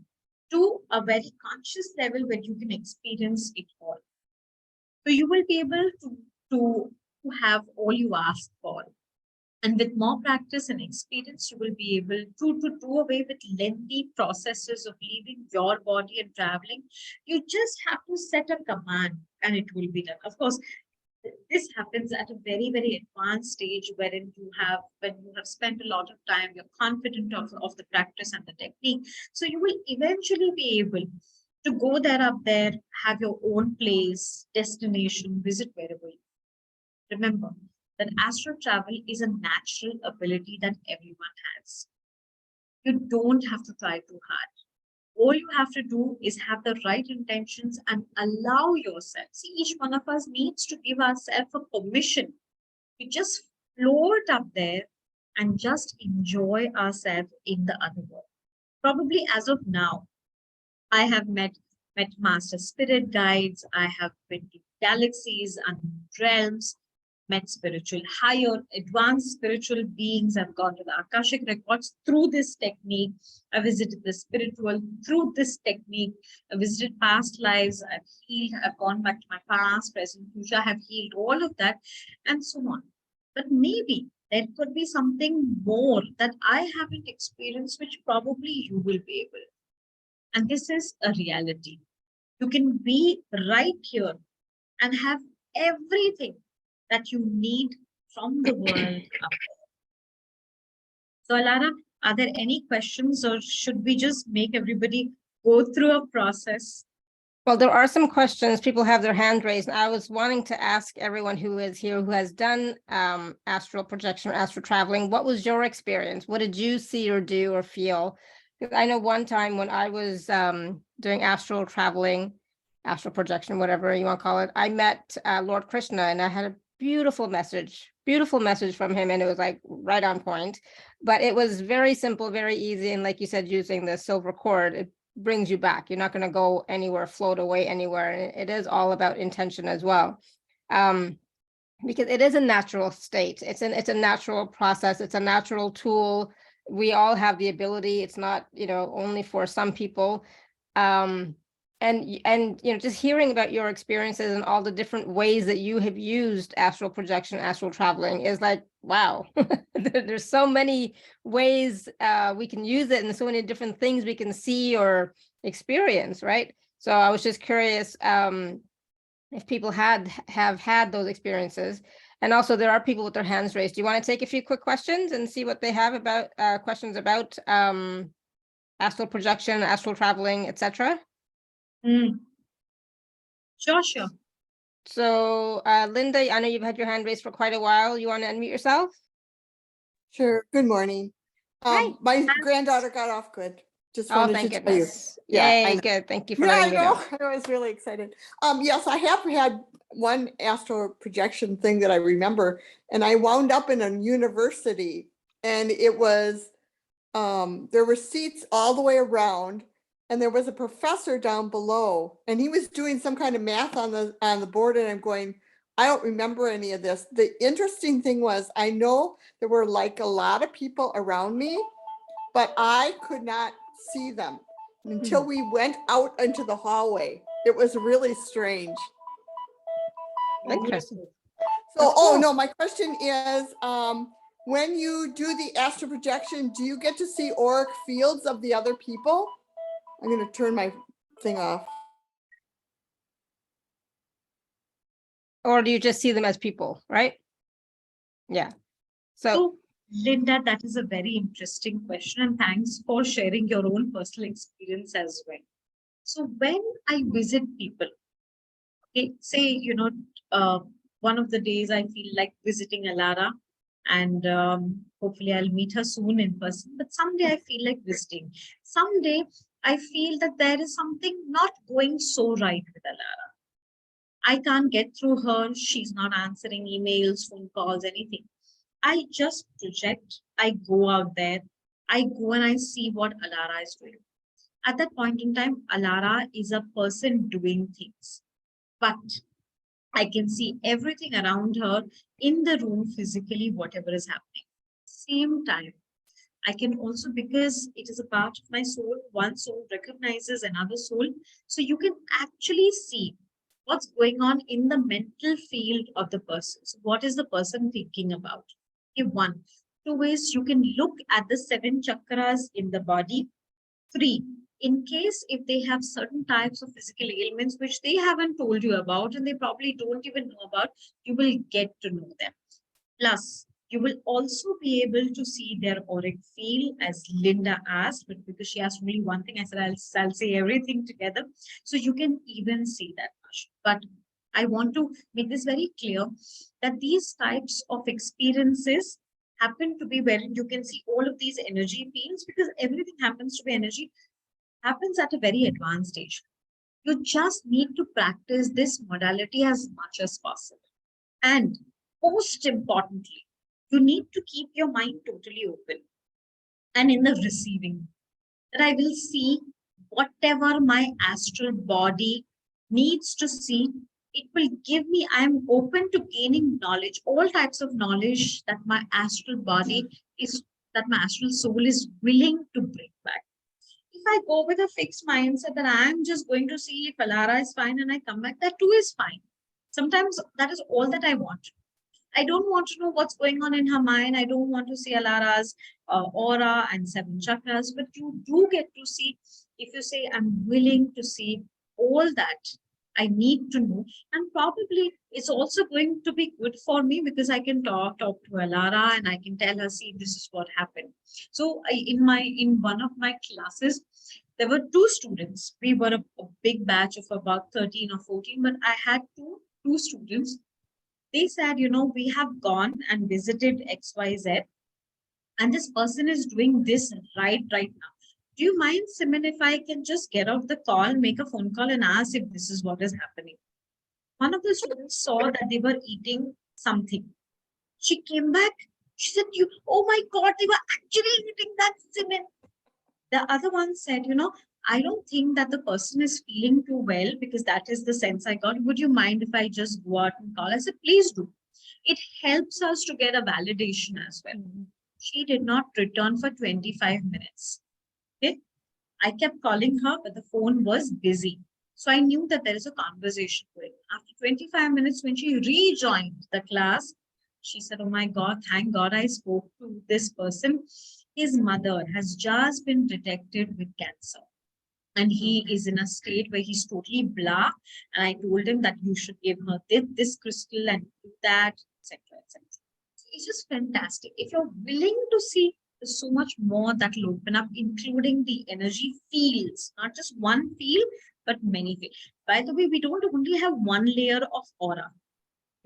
B: to a very conscious level where you can experience it all. So you will be able to have all you ask for. And with more practice and experience, you will be able to do away with lengthy processes of leaving your body and traveling. You just have to set a command and it will be done. Of course, this happens at a very, very advanced stage wherein when you have spent a lot of time, you're confident of the practice and the technique. So you will eventually be able to go there up there, have your own place, destination, visit wherever you. Remember that astral travel is a natural ability that everyone has. You don't have to try too hard. All you have to do is have the right intentions and allow yourself. See, each one of us needs to give ourselves a permission to just float up there and just enjoy ourselves in the other world. Probably as of now, I have met master spirit guides. I have been to galaxies and realms, met spiritual, higher, advanced spiritual beings. I've gone to the Akashic records through this technique. I visited the spiritual through this technique. I visited past lives. I've healed. I've gone back to my past, present, future. I have healed all of that, and so on. But maybe there could be something more that I haven't experienced, which probably you will be able. And this is a reality. You can be right here and have everything that you need from the world up there. So, Alara, are there any questions, or should we just make everybody go through a process?
A: Well, there are some questions. People have their hand raised. I was wanting to ask everyone who is here who has done astral projection or astral traveling, what was your experience? What did you see or do or feel? Because I know one time when I was doing astral traveling, astral projection, whatever you want to call it, I met Lord Krishna, and I had a beautiful message from him, and it was like right on point. But it was very simple, very easy, and like you said, using the silver cord, it brings you back. You're not going to go anywhere, float away anywhere. And it is all about intention as well. Because it is a natural state. It's a natural process. It's a natural tool. We all have the ability. It's not, only for some people. And just hearing about your experiences and all the different ways that you have used astral projection, astral traveling is like, wow, there's so many ways we can use it, and so many different things we can see or experience, right? So I was just curious if people have had those experiences. And also there are people with their hands raised. Do you want to take a few quick questions and see what they have about questions about astral projection, astral traveling, etc.?
B: Sure.
A: So, Linda, I know you've had your hand raised for quite a while. You want to unmute yourself?
C: Sure. Good morning.
A: Hi.
C: My granddaughter got off good. Just wanted
A: thank
C: to tell you.
A: goodness. Yay, good. Thank you for letting me know.
C: I was really excited. Yes, I have had one astral projection thing that I remember, and I wound up in a university, and it was, there were seats all the way around, and there was a professor down below, and he was doing some kind of math on the board, and I'm going, I don't remember any of this. The interesting thing was, I know there were like a lot of people around me, but I could not see them until we went out into the hallway. It was really strange.
A: Interesting.
C: So, no, my question is, when you do the astral projection, do you get to see auric fields of the other people? I'm going to turn my thing off.
A: Or do you just see them as people, right? Yeah. So
B: Linda, that is a very interesting question, and thanks for sharing your own personal experience as well. So when I visit people, okay, say, one of the days I feel like visiting Alara, and hopefully I'll meet her soon in person, but someday I feel like visiting. Someday I feel that there is something not going so right with Alara. I can't get through her. She's not answering emails, phone calls, anything. I just project, I go out there, I go and I see what Alara is doing. At that point in time, Alara is a person doing things, but I can see everything around her in the room physically, whatever is happening. Same time, I can also, because it is a part of my soul, one soul recognizes another soul. So you can actually see what's going on in the mental field of the person. So what is the person thinking about? Okay, one. Two ways you can look at the 7 chakras in the body. 3, in case if they have certain types of physical ailments which they haven't told you about and they probably don't even know about, you will get to know them. Plus, you will also be able to see their auric field, as Linda asked, but because she asked only one thing, I said I'll say everything together. So you can even see that much. But I want to make this very clear that these types of experiences happen to be where you can see all of these energy fields, because everything happens to be energy, happens at a very advanced stage. You just need to practice this modality as much as possible. And most importantly, you need to keep your mind totally open and in the receiving, that I will see whatever my astral body needs to see. It will give me, I'm open to gaining knowledge, all types of knowledge that my astral body is, that my astral soul is willing to bring back. If I go with a fixed mindset that I'm just going to see if Alara is fine and I come back, that too is fine. Sometimes that is all that I want. I don't want to know what's going on in her mind. I don't want to see Alara's aura and 7 chakras, but you do get to see, if you say, I'm willing to see all that I need to know. And probably it's also going to be good for me because I can talk to Alara and I can tell her, see, this is what happened. So in one of my classes, there were 2 students. We were a big batch of about 13 or 14, but I had two students. They said, we have gone and visited XYZ, and this person is doing this right now. Do you mind, Simmin, if I can just get off the call, make a phone call and ask if this is what is happening? One of the students saw that they were eating something. She came back. She said, oh my God, they were actually eating that, Simmin. The other one said, I don't think that the person is feeling too well, because that is the sense I got. Would you mind if I just go out and call? I said, please do. It helps us to get a validation as well. She did not return for 25 minutes. Okay. I kept calling her, but the phone was busy. So I knew that there is a conversation going. After 25 minutes, when she rejoined the class, she said, oh my God, thank God I spoke to this person. His mother has just been detected with cancer. And he is in a state where he's totally blah. And I told him that you should give her this crystal and do that, etc., etc. So it's just fantastic. If you're willing to see, there's so much more that will open up, including the energy fields, not just one field, but many fields. By the way, we don't only have one layer of aura.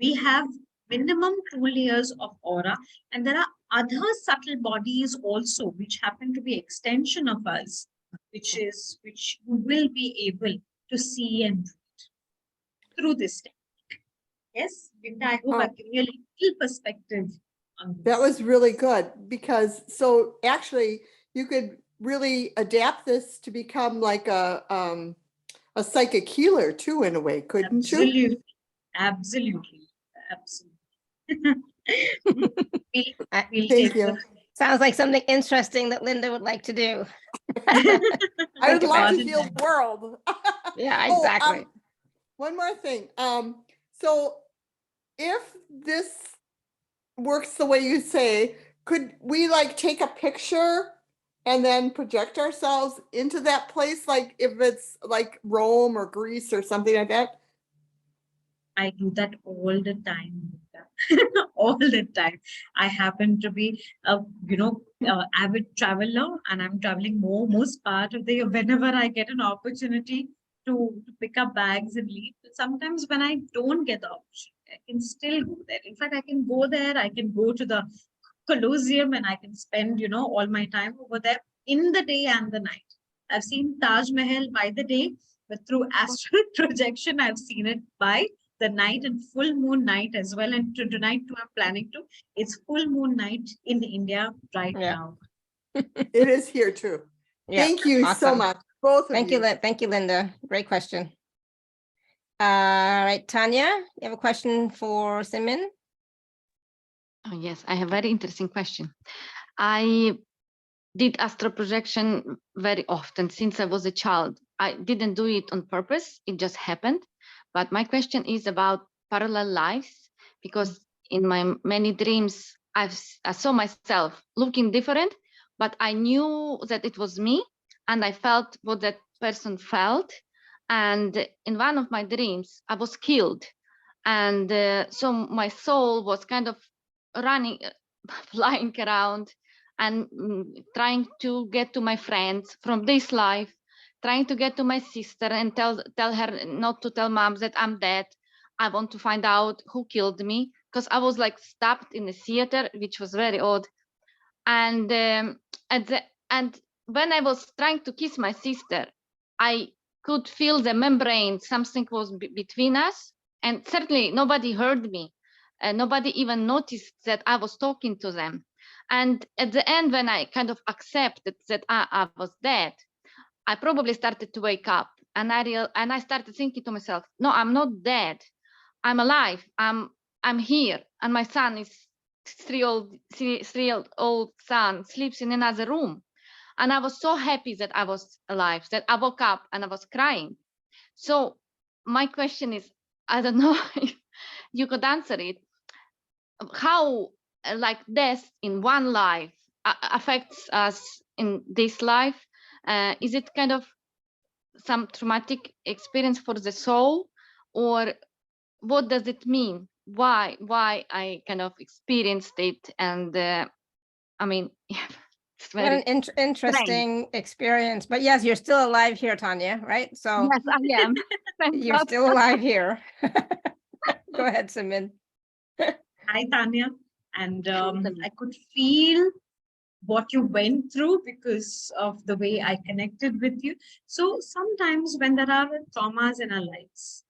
B: We have minimum 2 layers of aura, and there are other subtle bodies also, which happen to be extension of us, which you will be able to see and read through this technique. Yes, Linda, I hope I've given you a little perspective on this.
C: That was really good, because so actually you could really adapt this to become like a psychic healer too, in a way, couldn't you?
B: Absolutely.
C: Thank you.
A: Sounds like something interesting that Linda would like to do.
C: I would love to
B: about
C: heal
B: it.
C: the world.
A: Yeah, exactly.
C: One more thing. So if this works the way you say, could we like take a picture and then project ourselves into that place? Like if it's like Rome or Greece or something like that?
B: I do that all the time. All the time. I happen to be a avid traveler, and I'm traveling most part of the year whenever I get an opportunity to pick up bags and leave. Sometimes when I don't get the opportunity, I can still go there. In fact, I can go there. I can go to the Colosseum and I can spend all my time over there in the day and the night. I've seen Taj Mahal by the day, but through astral projection, I've seen it by the night and full moon night as well. And tonight too, I'm planning to. It's full moon night in India right now.
C: It is here too.
A: Yeah.
C: Thank you so
A: Awesome.
C: much, both of
A: Thank you, thank you, Linda. Great question. All right, Tanya, you have a question for Simmin?
D: Oh, yes, I have a very interesting question. I did astral projection very often since I was a child. I didn't do it on purpose, it just happened. But my question is about parallel lives, because in my many dreams, I saw myself looking different, but I knew that it was me and I felt what that person felt. And in one of my dreams, I was killed. And so my soul was kind of running, flying around and trying to get to my friends from this life, trying to get to my sister and tell her not to tell mom that I'm dead. I want to find out who killed me, because I was like stabbed in the theater, which was very odd. And and when I was trying to kiss my sister, I could feel the membrane, something was between us, and certainly nobody heard me. Nobody even noticed that I was talking to them. And at the end, when I kind of accepted that I was dead, I probably started to wake up, and I started thinking to myself, no, I'm not dead. I'm alive. I'm here, and my son is 3-year-old son sleeps in another room. And I was so happy that I was alive, that I woke up and I was crying. So my question is, I don't know if you could answer it, how like death in one life affects us in this life. Is it kind of some traumatic experience for the soul, or what does it mean? Why I kind of experienced it? And I mean, it's
A: What
D: very
A: an interesting experience. But yes, you're still alive here, Tanya, right? So
D: yes, I am. Thank
A: you're
D: God.
A: still alive here. Go ahead, Simmin.
B: Hi, Tanya. And I could feel what you went through because of the way I connected with you. So sometimes when there are traumas in our lives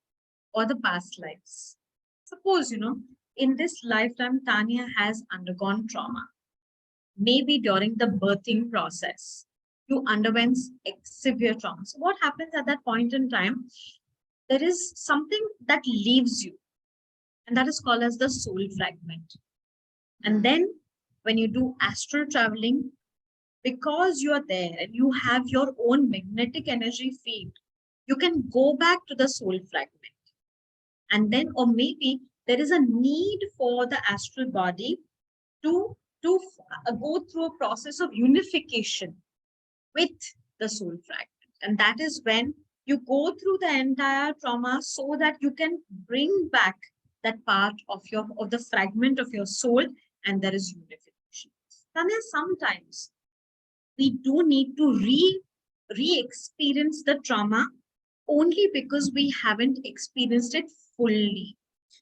B: or the past lives, suppose, in this lifetime, Tanya has undergone trauma. Maybe during the birthing process, you underwent severe trauma. So what happens at that point in time? There is something that leaves you, and that is called as the soul fragment. And then when you do astral traveling, because you are there and you have your own magnetic energy field, you can go back to the soul fragment. And then, or maybe there is a need for the astral body to go through a process of unification with the soul fragment. And that is when you go through the entire trauma so that you can bring back that part of the fragment of your soul, and there is unification. Then sometimes we do need to re-experience the trauma only because we haven't experienced it fully.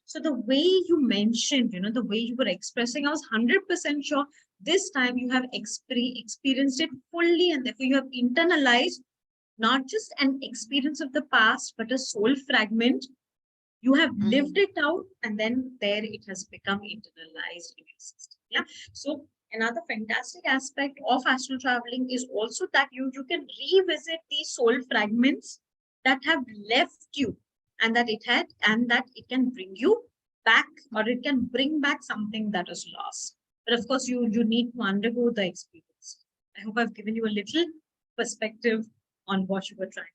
B: So the way you mentioned, the way you were expressing, I was 100% sure this time you have experienced it fully, and therefore you have internalized not just an experience of the past, but a soul fragment. You have lived it out, and then there it has become internalized in your system. Yeah. So another fantastic aspect of astral traveling is also that you can revisit these soul fragments that have left you, and that it can bring you back, or it can bring back something that is lost. But of course, you need to undergo the experience. I hope I've given you a little perspective on what you were trying.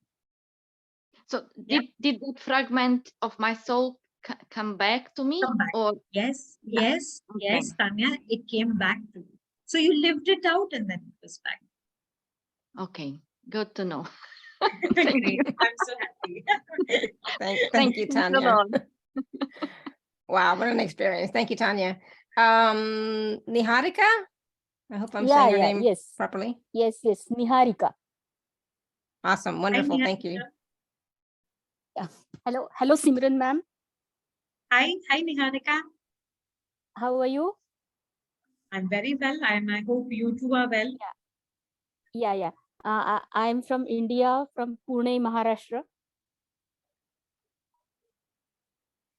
D: So did that fragment of my soul come back to me?
B: Come back.
D: Or
B: Yes, Tanya, it came back to you. So you lived it out, and then it was back.
D: okay, good to know.
B: Great. I'm so happy.
A: Thank you, Tanya. Wow, what an experience. Thank you, Tanya. Niharika? I hope I'm saying your name properly.
E: Yes, Niharika.
A: Awesome, wonderful,
B: Hi,
A: thank you.
E: Yeah. Hello, Simran ma'am.
B: Hi, Niharika.
E: How are you?
B: I'm very well, and I hope you too are well.
E: Yeah. I'm from India, from Pune, Maharashtra.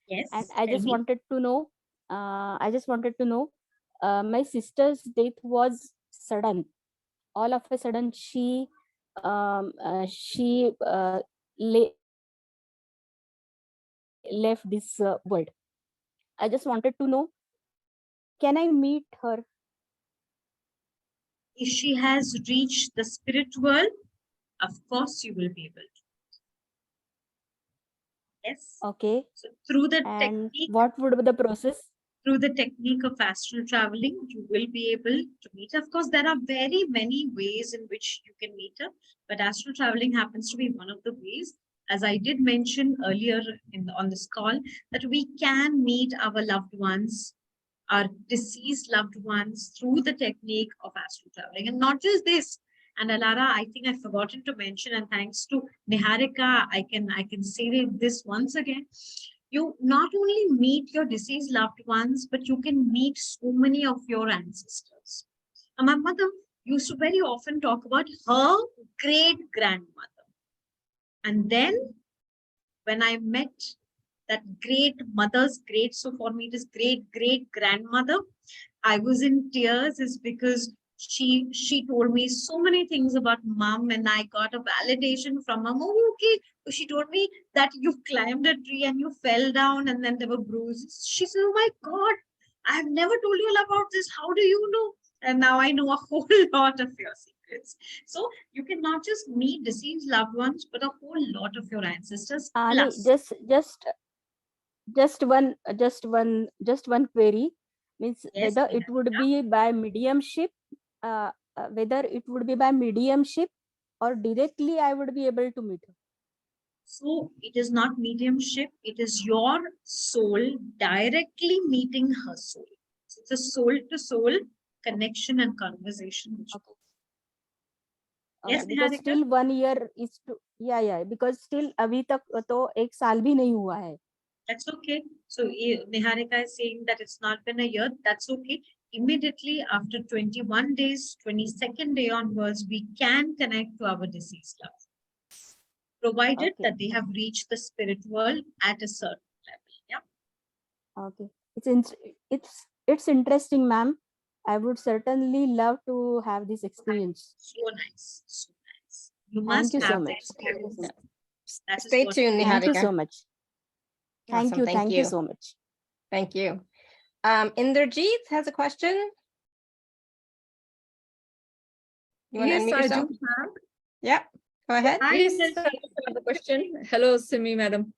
B: Yes.
E: and I
B: tell
E: just
B: me.
E: wanted to know. My sister's death was sudden. All of a sudden, she left this world. I just wanted to know, can I meet her?
B: If she has reached the spirit world, of course you will be able to. Yes.
E: Okay.
B: So through the
E: And
B: technique,
E: what would be the process?
B: through the technique of astral traveling, you will be able to meet her. Of course, there are very many ways in which you can meet her, but astral traveling happens to be one of the ways. As I did mention earlier on this call, that we can meet our loved ones, our deceased loved ones, through the technique of astral traveling. And not just this. And Alara, I think I've forgotten to mention, and thanks to Niharika, I can say this once again. You not only meet your deceased loved ones, but you can meet so many of your ancestors. And my mother used to very often talk about her great grandmother. And then when I met that great mother's great, so for me it is great great grandmother, I was in tears, is because she told me so many things about mom, and I got a validation from mom. Oh, okay. So she told me that you climbed a tree and you fell down and then there were bruises. She said, oh my God, I have never told you all about this. How do you know? And now I know a whole lot of your secrets. So you can not just meet deceased loved ones, but a whole lot of your ancestors.
E: Ali,
B: Plus,
E: just one query, means
B: yes,
E: whether it would be by mediumship, or directly I would be able to meet her.
B: so it is not mediumship, it is your soul directly meeting her soul. So it's a soul to soul connection and conversation.
E: Okay.
B: Yes,
E: because
B: Niharika?
E: still 1 year is to, yeah, because still अभी तक तो 1 साल भी नहीं हुआ है.
B: That's okay. So Niharika is saying that it's not been a year. That's okay. Immediately after 21 days, 22nd day onwards, we can connect to our deceased loved, provided
E: Okay.
B: that they have reached the spirit world at a certain level. Yeah.
E: Okay. It's interesting, ma'am. I would certainly love to have this experience.
B: So nice. So nice. You
E: Thank
B: must
E: you so
B: have the
E: much. Thank you so
B: experience.
E: much.
B: That is
A: Stay
B: what-
A: tuned,
E: Thank you
A: Niharika.
E: so much.
A: Awesome,
E: Thank you so much.
A: Thank you. Indrajeet has a question. You want to
F: Yes,
A: unmute
F: I
A: yourself?
F: do have.
A: Yeah, go ahead.
B: Hi,
F: Yes,
B: Indrajeet.
F: I do have a question. Hello, Simi madam.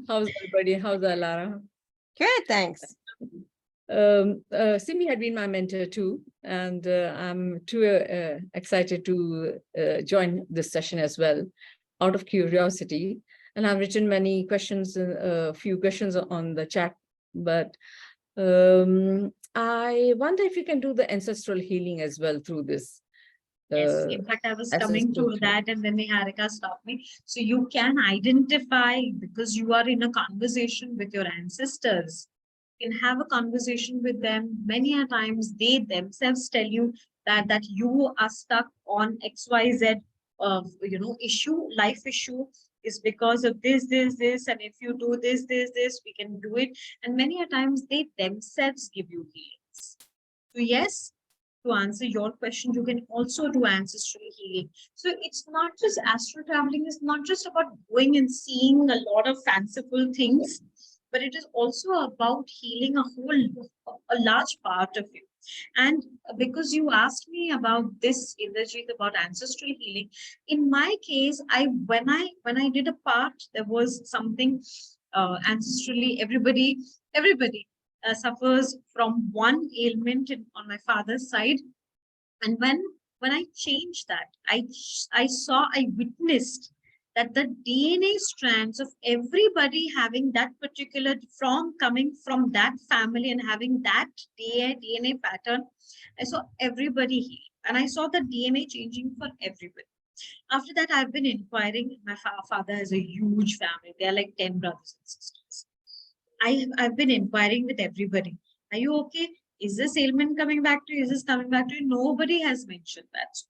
F: How's everybody? How's Alara?
A: Good, thanks.
F: Simi had been my mentor too, and I'm too excited to join this session as well, out of curiosity. And I've written many questions, a few questions on the chat, but I wonder if you can do the ancestral healing as well through this.
B: Yes, in fact, I was
F: as a
B: coming to
F: spiritual-
B: that, and then Niharika stopped me. So you can identify, because you are in a conversation with your ancestors. You can have a conversation with them. Many a times they themselves tell you that you are stuck on XYZ issue, life issue is because of this, and if you do this, we can do it. And many a times they themselves give you healings. So yes, to answer your question, you can also do ancestral healing. So it's not just astral traveling, is not just about going and seeing a lot of fanciful things, but it is also about healing a large part of you. And because you asked me about this, Indrajeet, about ancestral healing, in my case, when I did a part, there was something ancestrally, everybody suffers from one ailment on my father's side. And when I changed that, I witnessed that the DNA strands of everybody having that particular, coming from that family and having that DNA pattern, I saw everybody heal. And I saw the DNA changing for everybody. After that, I've been inquiring. My father has a huge family. They are like 10 brothers and sisters. I've been inquiring with everybody. Are you okay? Is this ailment coming back to you? Is this coming back to you? Nobody has mentioned that.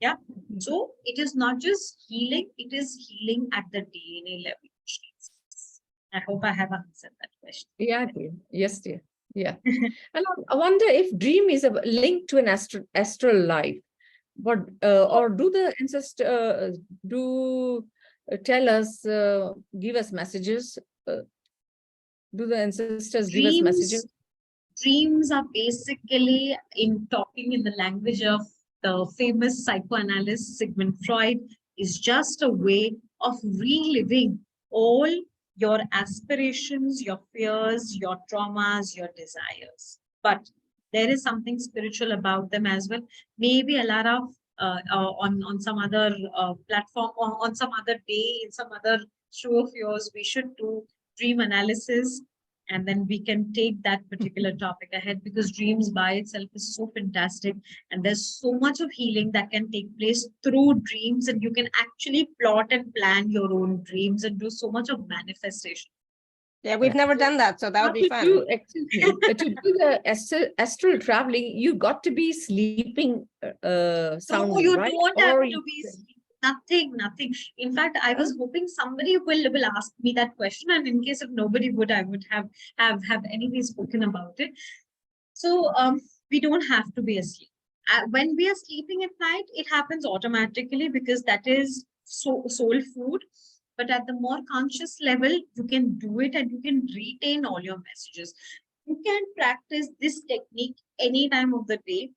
B: Yeah. So it is not just healing, it is healing at the DNA level. I hope I have answered that question.
F: Yeah, dear. Yes, dear. Yeah. And I wonder if dream is a link to an astral life. What or do the ancestors tell us, give us messages? Do the ancestors give us messages?
B: Dreams are basically, in talking in the language of the famous psychoanalyst Sigmund Freud, is just a way of reliving all your aspirations, your fears, your traumas, your desires. But there is something spiritual about them as well. Maybe Alara, on some other platform, or on some other day, in some other show of yours, we should do dream analysis, and then we can take that particular topic ahead, because dreams by itself is so fantastic, and there's so much of healing that can take place through dreams, and you can actually plot and plan your own dreams and do so much of manifestation.
A: Yeah, we've never done that, so that would be fun.
F: To do the astral traveling, you got to be sleeping sound,
B: No, you
F: right?
B: don't have
F: Or
B: to be nothing. In fact, I was hoping somebody will ask me that question, and in case if nobody would, I would have anyway spoken about it. So we don't have to be asleep. When we are sleeping at night, it happens automatically, because that is soul food. But at the more conscious level, you can do it, and you can retain all your messages. You can practice this technique any time of the day.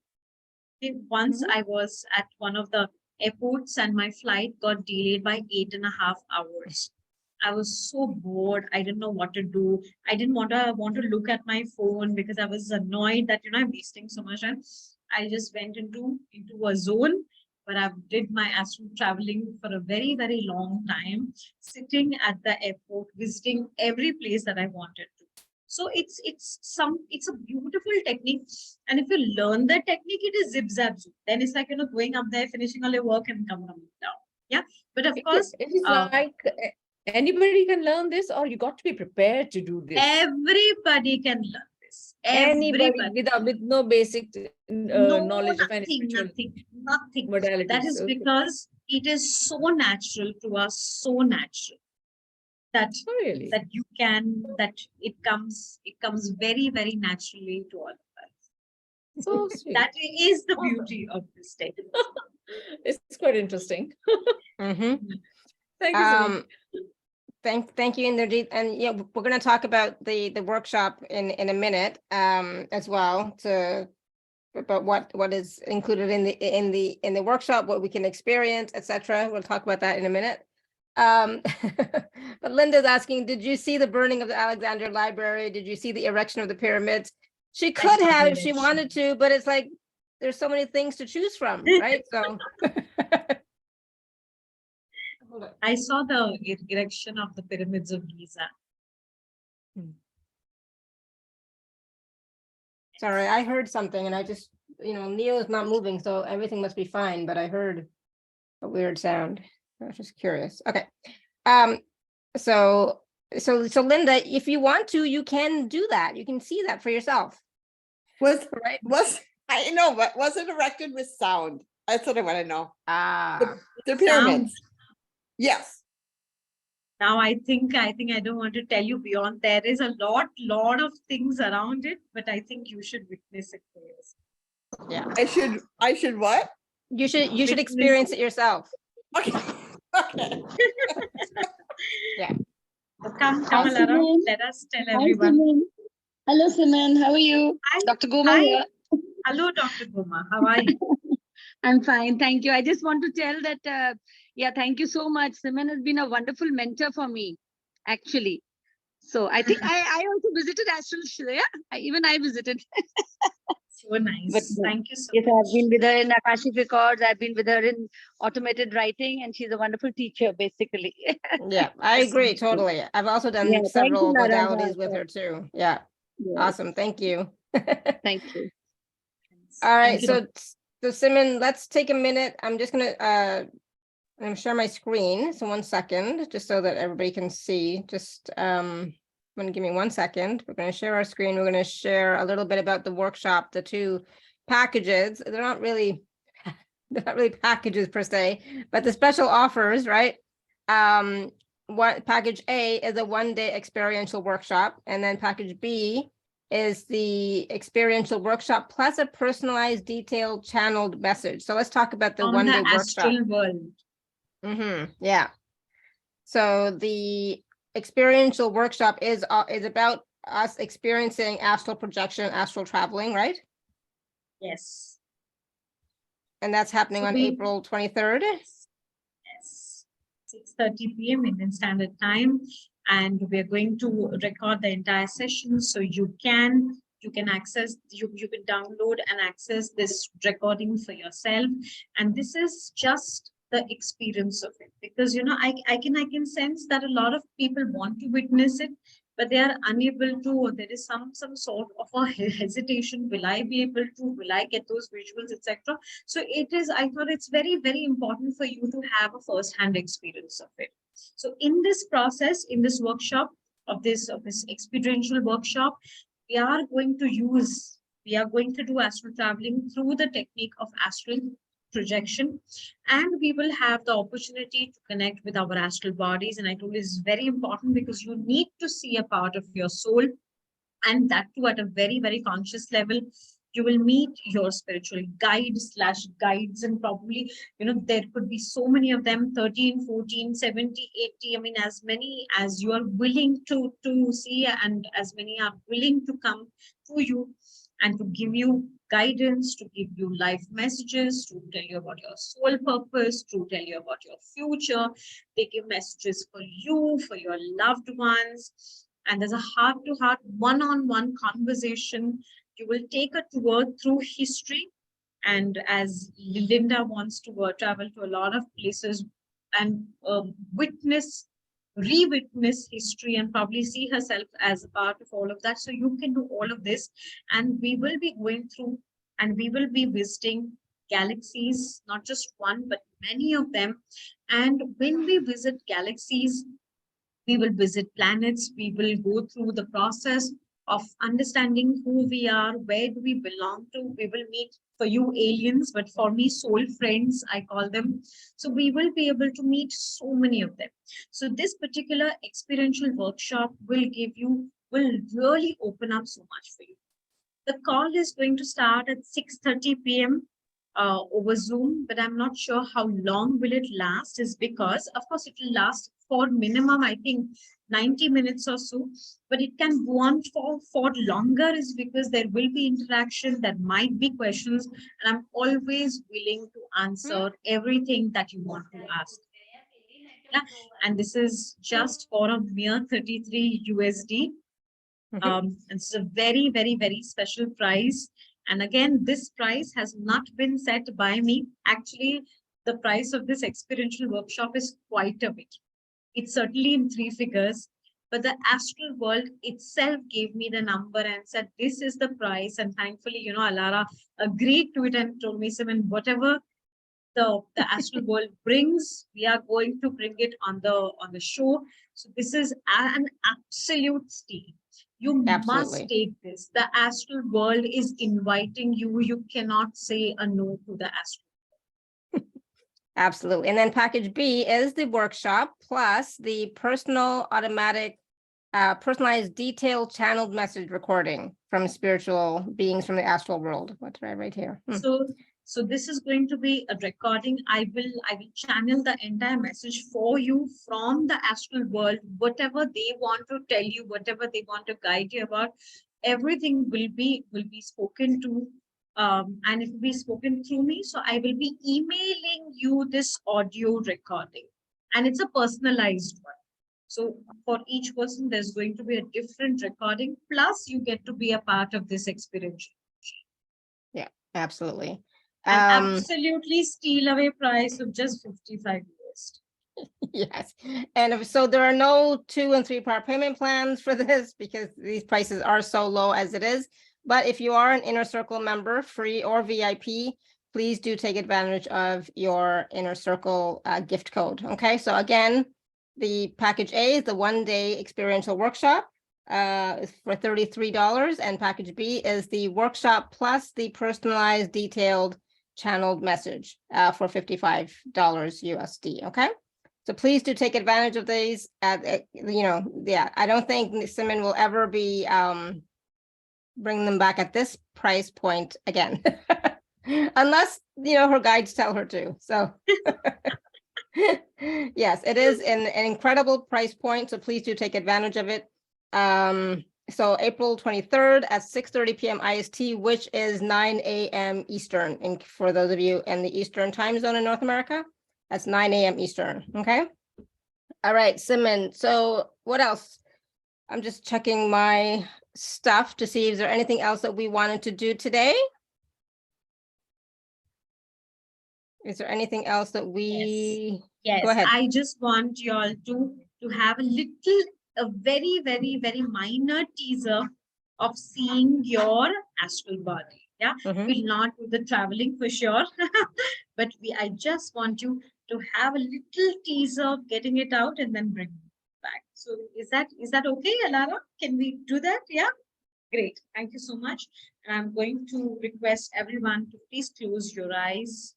B: Once I was at one of the airports, and my flight got delayed by 8.5 hours. I was so bored. I didn't know what to do. I didn't want to look at my phone, because I was annoyed that, I'm wasting so much time. I just went into a zone where I did my astral traveling for a very, very long time, sitting at the airport, visiting every place that I wanted to. So it's a beautiful technique. And if you learn that technique, it is zip zap zoop. Then it's like, going up there, finishing all your work, and coming down. Yeah. But of course,
F: it is like anybody can learn this, or you got to be prepared to do this.
B: everybody can learn this.
F: Anybody
B: Everybody.
F: with no basic knowledge of any spiritual
B: nothing.
F: modalities.
B: That is because it is so natural to us, so natural that
F: really?
B: that you can, that it comes very, very naturally to all of us.
F: So sweet.
B: That is the beauty of this technique.
F: It's quite interesting.
A: Mhm.
F: Thank you so much.
A: Thank you, Indrajeet. And yeah, we're going to talk about the workshop in a minute as well, about what is included in the workshop, what we can experience, etc. We'll talk about that in a minute. But Linda's asking, did you see the burning of the Alexandria Library? Did you see the erection of the pyramids? She could have if she wanted to, but it's like there's so many things to choose from, right? So
B: I saw the erection of the pyramids of Giza.
A: sorry, I heard something and I just, Neo is not moving, so everything must be fine, but I heard a weird sound. I was just curious. Okay. So Linda, if you want to, you can do that. You can see that for yourself.
C: I know, but was it erected with sound? That's what I want to know. The pyramids. Yes.
B: Now I think I don't want to tell you beyond. There is a lot of things around it, but I think you should witness it for yourself.
A: Yeah.
C: I should what?
A: You should experience it yourself.
C: Okay. Okay.
A: Yeah.
B: So come Alara, let us tell everyone.
G: Simmin. Hello, Simmin. How are you?
B: Hi.
G: Dr. Goma
B: Hi.
G: here.
B: Hello, Dr. Goma. How are you?
G: I'm fine. Thank you. I just want to tell that, thank you so much. Simmin has been a wonderful mentor for me, actually. So I think I also visited Astral, even I visited.
B: So nice.
G: But,
B: thank you so
G: yes,
B: much.
G: I've been with her in Akashic Records. I've been with her in automated writing, and she's a wonderful teacher, basically.
A: Yeah, I agree totally. I've also done
G: Yeah, thank
A: several
G: you, Lara.
A: modalities with her too. Yeah.
G: Yes.
A: Awesome. Thank you.
G: Thank you.
A: All right.
B: Thank you,
A: So Simmin, let's take a minute. I'm just gonna I'm gonna share my screen. So 1 second, just so that everybody can see. Just give me 1 second. We're gonna share our screen. We're gonna share a little bit about the workshop, the two packages. They're not really packages per se, but the special offers, right? package A is a 1-day experiential workshop, and then package B is the experiential workshop plus a personalized, detailed, channeled message. So let's talk about the
B: On
A: 1-day
B: the
A: workshop.
B: astral world.
A: Yeah. So the experiential workshop is about us experiencing astral projection, astral traveling, right?
B: Yes.
A: And that's happening
B: So
A: on
B: we-
A: April 23rd.
B: Yes. 6:30 p.m. Indian Standard Time. And we're going to record the entire session. So you can access, you can download and access this recording for yourself. And this is just the experience of it. Because, I can sense that a lot of people want to witness it, but they are unable to, or there is some sort of a hesitation. Will I be able to? Will I get those visuals, etc.? So I thought it's very, very important for you to have a first-hand experience of it. So in this process, in this workshop of this experiential workshop, we are going to do astral traveling through the technique of astral projection, and we will have the opportunity to connect with our astral bodies. And I told you it's very important because you need to see a part of your soul, and that too at a very, very conscious level. You will meet your spiritual guides, and probably, there could be so many of them, 13, 14, 70, 80. I mean, as many as you are willing to see, and as many are willing to come to you and to give you guidance, to give you life messages, to tell you about your soul purpose, to tell you about your future. They give messages for you, for your loved ones. And there's a heart-to-heart, one-on-one conversation. You will take a tour through history. And as Linda wants to travel to a lot of places and re-witness history and probably see herself as a part of all of that. So you can do all of this. And we will be going through and we will be visiting galaxies, not just one, but many of them. And when we visit galaxies, we will visit planets, we will go through the process of understanding who we are, where do we belong to. We will meet, for you, aliens, but for me, soul friends, I call them. So we will be able to meet so many of them. So this particular experiential workshop will really open up so much for you. The call is going to start at 6:30 p.m. Over Zoom, but I'm not sure how long will it last, is because, of course, it will last for minimum, I think, 90 minutes or so, but it can go on for longer, is because there will be interaction, there might be questions, and I'm always willing to answer everything that you want to ask. Yeah? And this is just for a mere 33 USD. And it's a very, very, very special price. And again, this price has not been set by me. Actually, the price of this experiential workshop is quite a bit. It's certainly in 3 figures, but the astral world itself gave me the number and said, this is the price. And thankfully, Alara agreed to it and told me, Simmin, whatever the astral world brings, we are going to bring it on the show. So this is an absolute steal. You must take this. The astral world is inviting you. You cannot say a no to the astral.
A: Absolutely. And then package B is the workshop plus the personal, automatic, personalized, detailed, channeled message recording from spiritual beings from the astral world. What did I write here?
B: So this is going to be a recording. I will channel the entire message for you from the astral world. Whatever they want to tell you, whatever they want to guide you about, everything will be spoken to. And it will be spoken through me. So I will be emailing you this audio recording, and it's a personalized one. So for each person, there's going to be a different recording. Plus, you get to be a part of this experience.
A: Yeah, absolutely.
B: An absolutely steal away price of just 55 US.
A: Yes. And so there are no 2- and 3-part payment plans for this because these prices are so low as it is. But if you are an Inner Circle member, free or VIP, please do take advantage of your Inner Circle gift code. Okay, so again, the package A is the 1-day experiential workshop for $33, and package B is the workshop plus the personalized, detailed, channeled message for $55 USD. Okay, So please do take advantage of these. Yeah, I don't think Simmin will ever be bring them back at this price point again, unless her guides tell her to. So yes, it is an incredible price point. So please do take advantage of it. So April 23rd at 6:30 p.m. IST, which is 9 a.m. Eastern. And for those of you in the Eastern time zone in North America, that's 9 a.m. Eastern. Okay. All right, Simmin. So what else? I'm just checking my stuff to see if there anything else that we wanted to do today. Is there anything else that we?
B: Yes,
A: Go ahead.
B: I just want you all to have a very, very, very minor teaser of seeing your astral body. Yeah,
A: Mhm.
B: we'll not do the traveling for sure, but I just want you to have a little teaser of getting it out and then bring it back. So is that okay, Alara? Can we do that? Yeah, great. Thank you so much. And I'm going to request everyone to please close your eyes.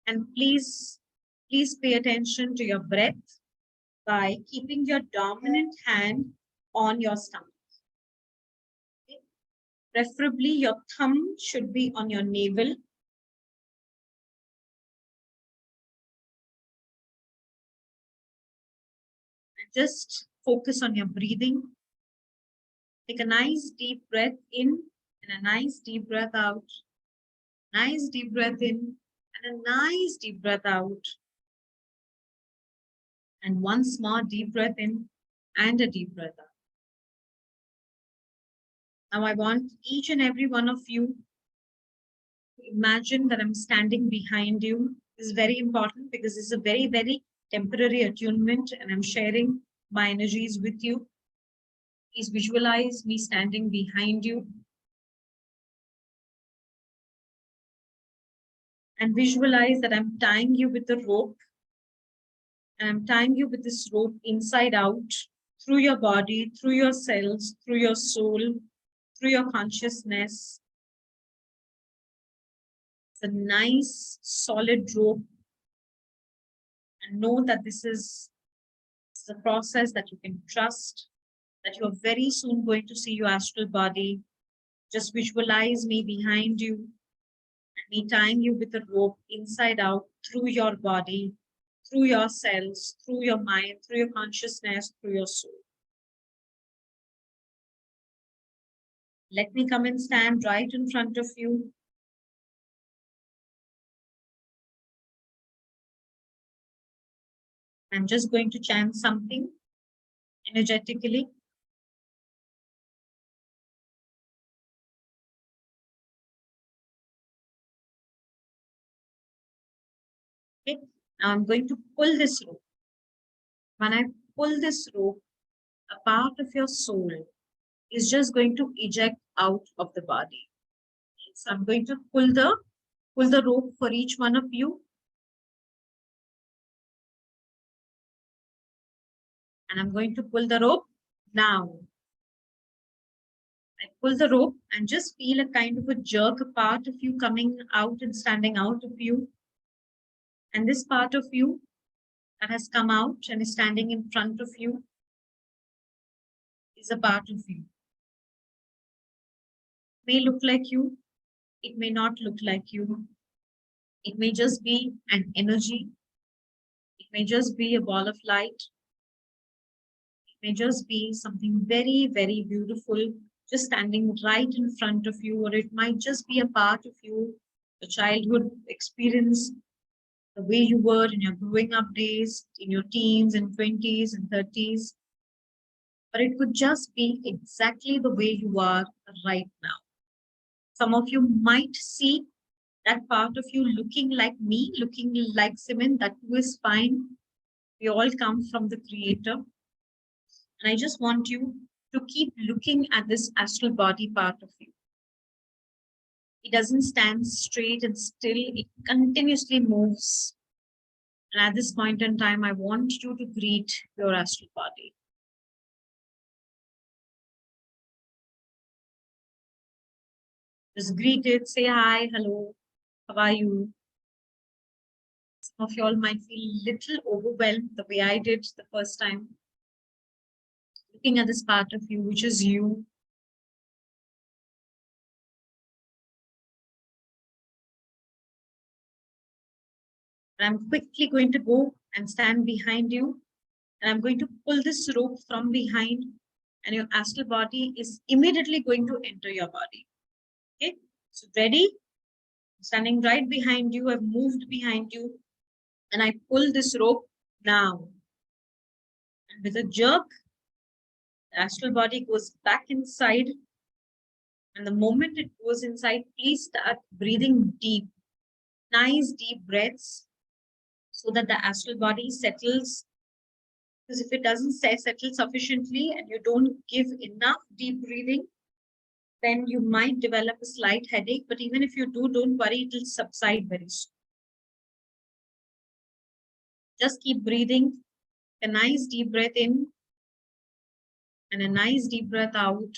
B: And please pay attention to your breath by keeping your dominant hand on your stomach. Okay? Preferably, your thumb should be on your navel. And just focus on your breathing. Take a nice deep breath in and a nice deep breath out. Nice deep breath in and a nice deep breath out. And once more deep breath in and a deep breath out. Now I want each and every one of you to imagine that I'm standing behind you. This is very important because it's a very, very temporary attunement and I'm sharing my energies with you. Please visualize me standing behind you. And visualize that I'm tying you with a rope. And I'm tying you with this rope inside out, through your body, through your cells, through your soul, through your consciousness. It's a nice, solid rope. And know that this is a process that you can trust, that you're very soon going to see your astral body. Just visualize me behind you, and me tying you with a rope inside out, through your body, through your cells, through your mind, through your consciousness, through your soul. Let me come and stand right in front of you. I'm just going to chant something energetically. Okay, now I'm going to pull this rope. When I pull this rope, a part of your soul is just going to eject out of the body. So I'm going to pull the rope for each one of you. And I'm going to pull the rope now. I pull the rope and just feel a kind of a jerk, a part of you coming out and standing out of you. And this part of you that has come out and is standing in front of you is a part of you. It may look like you, it may not look like you. It may just be an energy. It may just be a ball of light. It may just be something very, very beautiful, just standing right in front of you, or it might just be a part of you, a childhood experience, the way you were in your growing up days, in your teens and 20s and 30s. But it could just be exactly the way you are right now. Some of you might see that part of you looking like me, looking like Simmin. That too is fine. We all come from the Creator. And I just want you to keep looking at this astral body part of you. It doesn't stand straight and still. It continuously moves. And at this point in time, I want you to greet your astral body. Just greet it, say hi, hello, how are you? Some of you all might feel a little overwhelmed the way I did the first time. Looking at this part of you, which is you. I'm quickly going to go and stand behind you. And I'm going to pull this rope from behind, and your astral body is immediately going to enter your body. Okay, so ready? Standing right behind you, I've moved behind you, and I pull this rope now. And with a jerk, the astral body goes back inside. And the moment it goes inside, please start breathing deep, nice deep breaths, so that the astral body settles. Because if it doesn't settle sufficiently and you don't give enough deep breathing, then you might develop a slight headache. But even if you do, don't worry, it will subside very soon. Just keep breathing. A nice deep breath in and a nice deep breath out.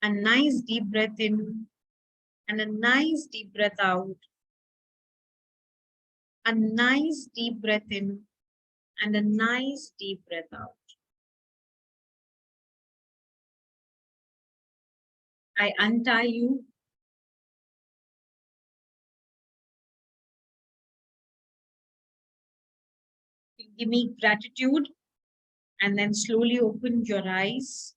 B: A nice deep breath in and a nice deep breath out. A nice deep breath in and a nice deep breath out. I untie you. Give me gratitude and then slowly open your eyes.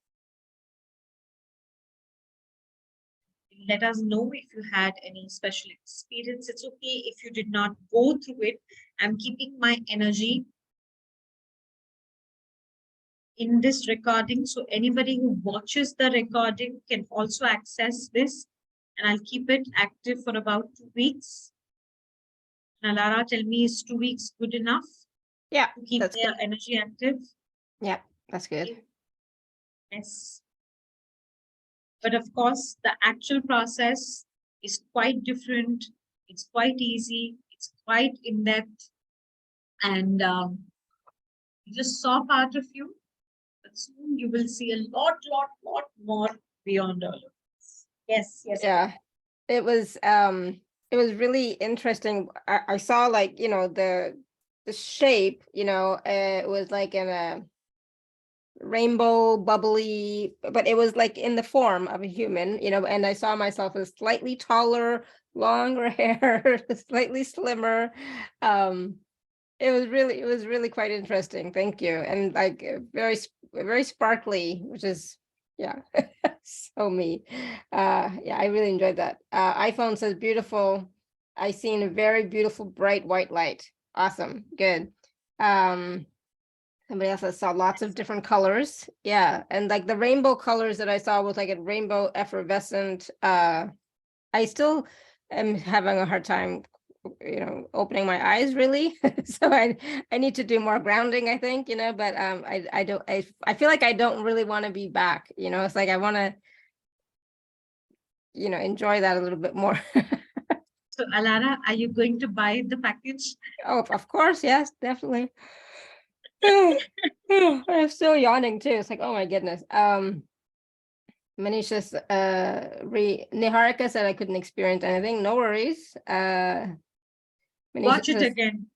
B: Let us know if you had any special experience. It's okay if you did not go through it. I'm keeping my energy in this recording, so anybody who watches the recording can also access this, and I'll keep it active for about 2 weeks. Now, Lara, tell me, is 2 weeks good enough?
A: Yeah,
B: To keep
A: that's
B: their
A: good.
B: energy active?
A: Yeah, that's good.
B: Yes. But of course, the actual process is quite different. It's quite easy. It's quite in-depth. And you just saw part of you, but soon you will see a lot more beyond all of this. Yes, yes.
A: Yeah, it was really interesting. I saw, like, you know, the shape, you know, it was like in a rainbow bubbly, but it was like in the form of a human, you know, and I saw myself as slightly taller, longer hair, slightly slimmer. It was really quite interesting. Thank you. And like very sparkly, which is, yeah, so me. Yeah, I really enjoyed that. iPhone says beautiful. I seen a very beautiful bright white light. Awesome. Good. Somebody else that saw lots of different colors. Yeah. And like the rainbow colors that I saw was like a rainbow effervescent. I still am having a hard time, you know, opening my eyes really. So I need to do more grounding, I think, you know, but I feel like I don't really want to be back, you know. It's like I want to, you know, enjoy that a little bit more.
B: So, Alara, are you going to buy the package?
A: Oh, of course, yes, definitely. I'm still yawning too. It's like, oh my goodness. Manisha's Niharika said I couldn't experience anything. No worries. Manisha
B: Watch it
A: says,
B: again.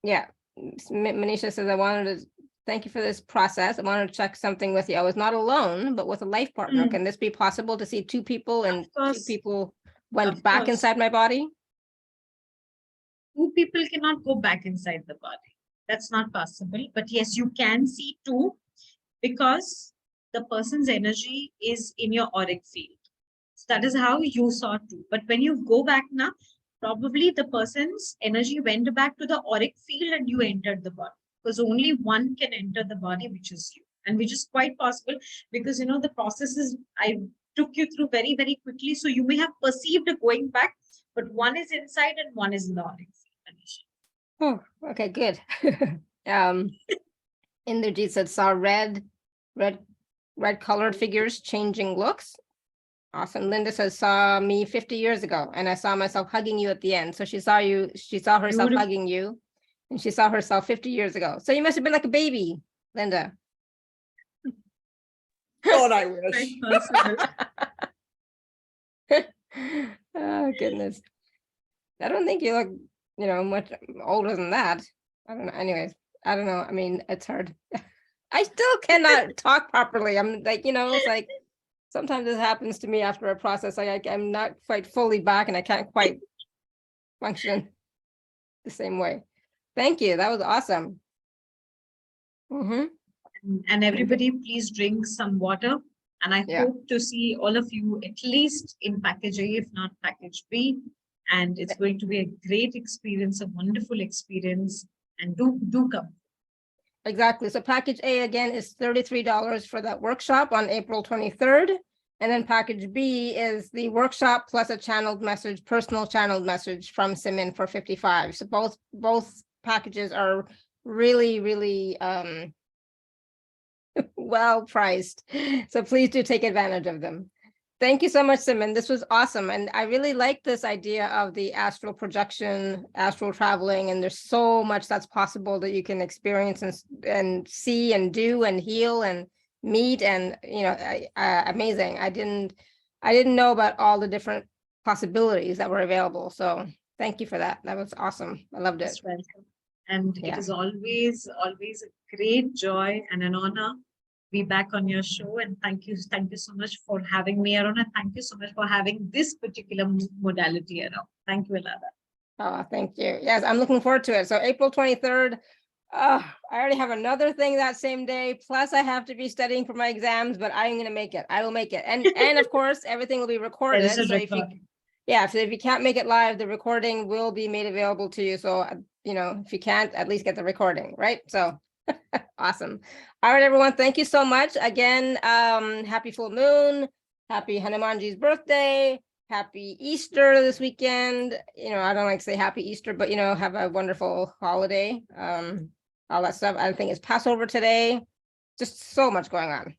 A: yeah. Manisha says, I wanted to thank you for this process. I wanted to check something with you. I was not alone, but with a life partner.
B: Mm.
A: Can this be possible to see two people and
B: Of course.
A: two people went
B: Of
A: back
B: course.
A: inside my body?
B: Two people cannot go back inside the body. That's not possible. But yes, you can see two, because the person's energy is in your auric field. So that is how you saw two. But when you go back now, probably the person's energy went back to the auric field and you entered the body, because only one can enter the body, which is you. And which is quite possible, because, you know, the processes I took you through very, very quickly. So you may have perceived a going back, but one is inside and one is in the auric field.
A: Oh, okay, good. Indrajeet said saw red colored figures changing looks. Awesome. Linda says saw me 50 years ago and I saw myself hugging you at the end. So she saw herself
B: Beautiful.
A: hugging you, and she saw herself 50 years ago. So you must have been like a baby, Linda.
C: Oh, I wish.
B: Quite personal.
A: Oh, goodness. I don't think you look, much older than that. I don't know. Anyways, I don't know. I mean, it's hard. I still cannot talk properly. I'm like, it's like sometimes this happens to me after a process. I'm not quite fully back and I can't quite function the same way. Thank you. That was awesome.
B: And everybody, please drink some water. And I
A: Yeah.
B: hope to see all of you at least in package A, if not package B. And it's going to be a great experience, a wonderful experience. And do come.
A: Exactly. So package A again is $33 for that workshop on April 23rd. And then package B is the workshop plus a channeled message, personal channeled message from Simmin for $55. So both packages are really, really well priced. So please do take advantage of them. Thank you so much, Simmin. This was awesome. And I really like this idea of the astral projection, astral traveling, and there's so much that's possible that you can experience and see and do and heal and meet and, amazing. I didn't know about all the different possibilities that were available. So thank you for that. That was awesome. I loved it.
B: Most welcome. And
A: Yeah.
B: it is always a great joy and an honor be back on your show. And thank you so much for having me, Aruna. Thank you so much for having this particular modality around. Thank you, Alara.
A: Oh, thank you. Yes, I'm looking forward to it. So April 23rd, I already have another thing that same day. Plus I have to be studying for my exams, but I'm going to make it. I will make it. And of course, everything will be recorded.
B: There is a
A: So if you can't make it live, the recording will be made available to you. So, if you can't, at least get the recording, right? So awesome. All right, everyone. Thank you so much. Again, happy full moon, happy Hanumanji's birthday, happy Easter this weekend. I don't like to say happy Easter, but, have a wonderful holiday. All that stuff. I think it's Passover today. Just so much going on.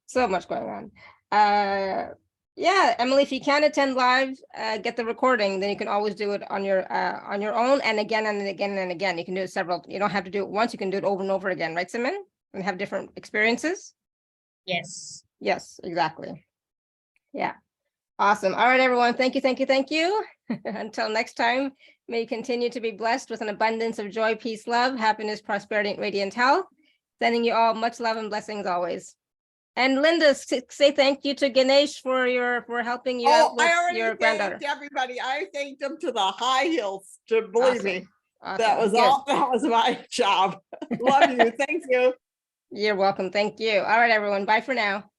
A: So much going on. Yeah, Emily, if you can't attend live, get the recording, then you can always do it on your own and again and again and again. You can do it several. You don't have to do it once. You can do it over and over again, right, Simmin? And have different experiences.
B: Yes.
A: Yes, exactly. Yeah. Awesome. All right, everyone. Thank you, thank you, thank you. Until next time, may you continue to be blessed with an abundance of joy, peace, love, happiness, prosperity, and radiant health. Sending you all much love and blessings always. And Linda, say thank you to Ganesh for helping you out with
C: I already
A: your granddaughter.
C: thanked everybody. I thanked them to the high hills, to believe
A: Awesome.
C: me.
A: Awesome.
C: That was
A: Good.
C: all. That was my job. Love you. Thank you.
A: You're welcome. Thank you. All right, everyone. Bye for now.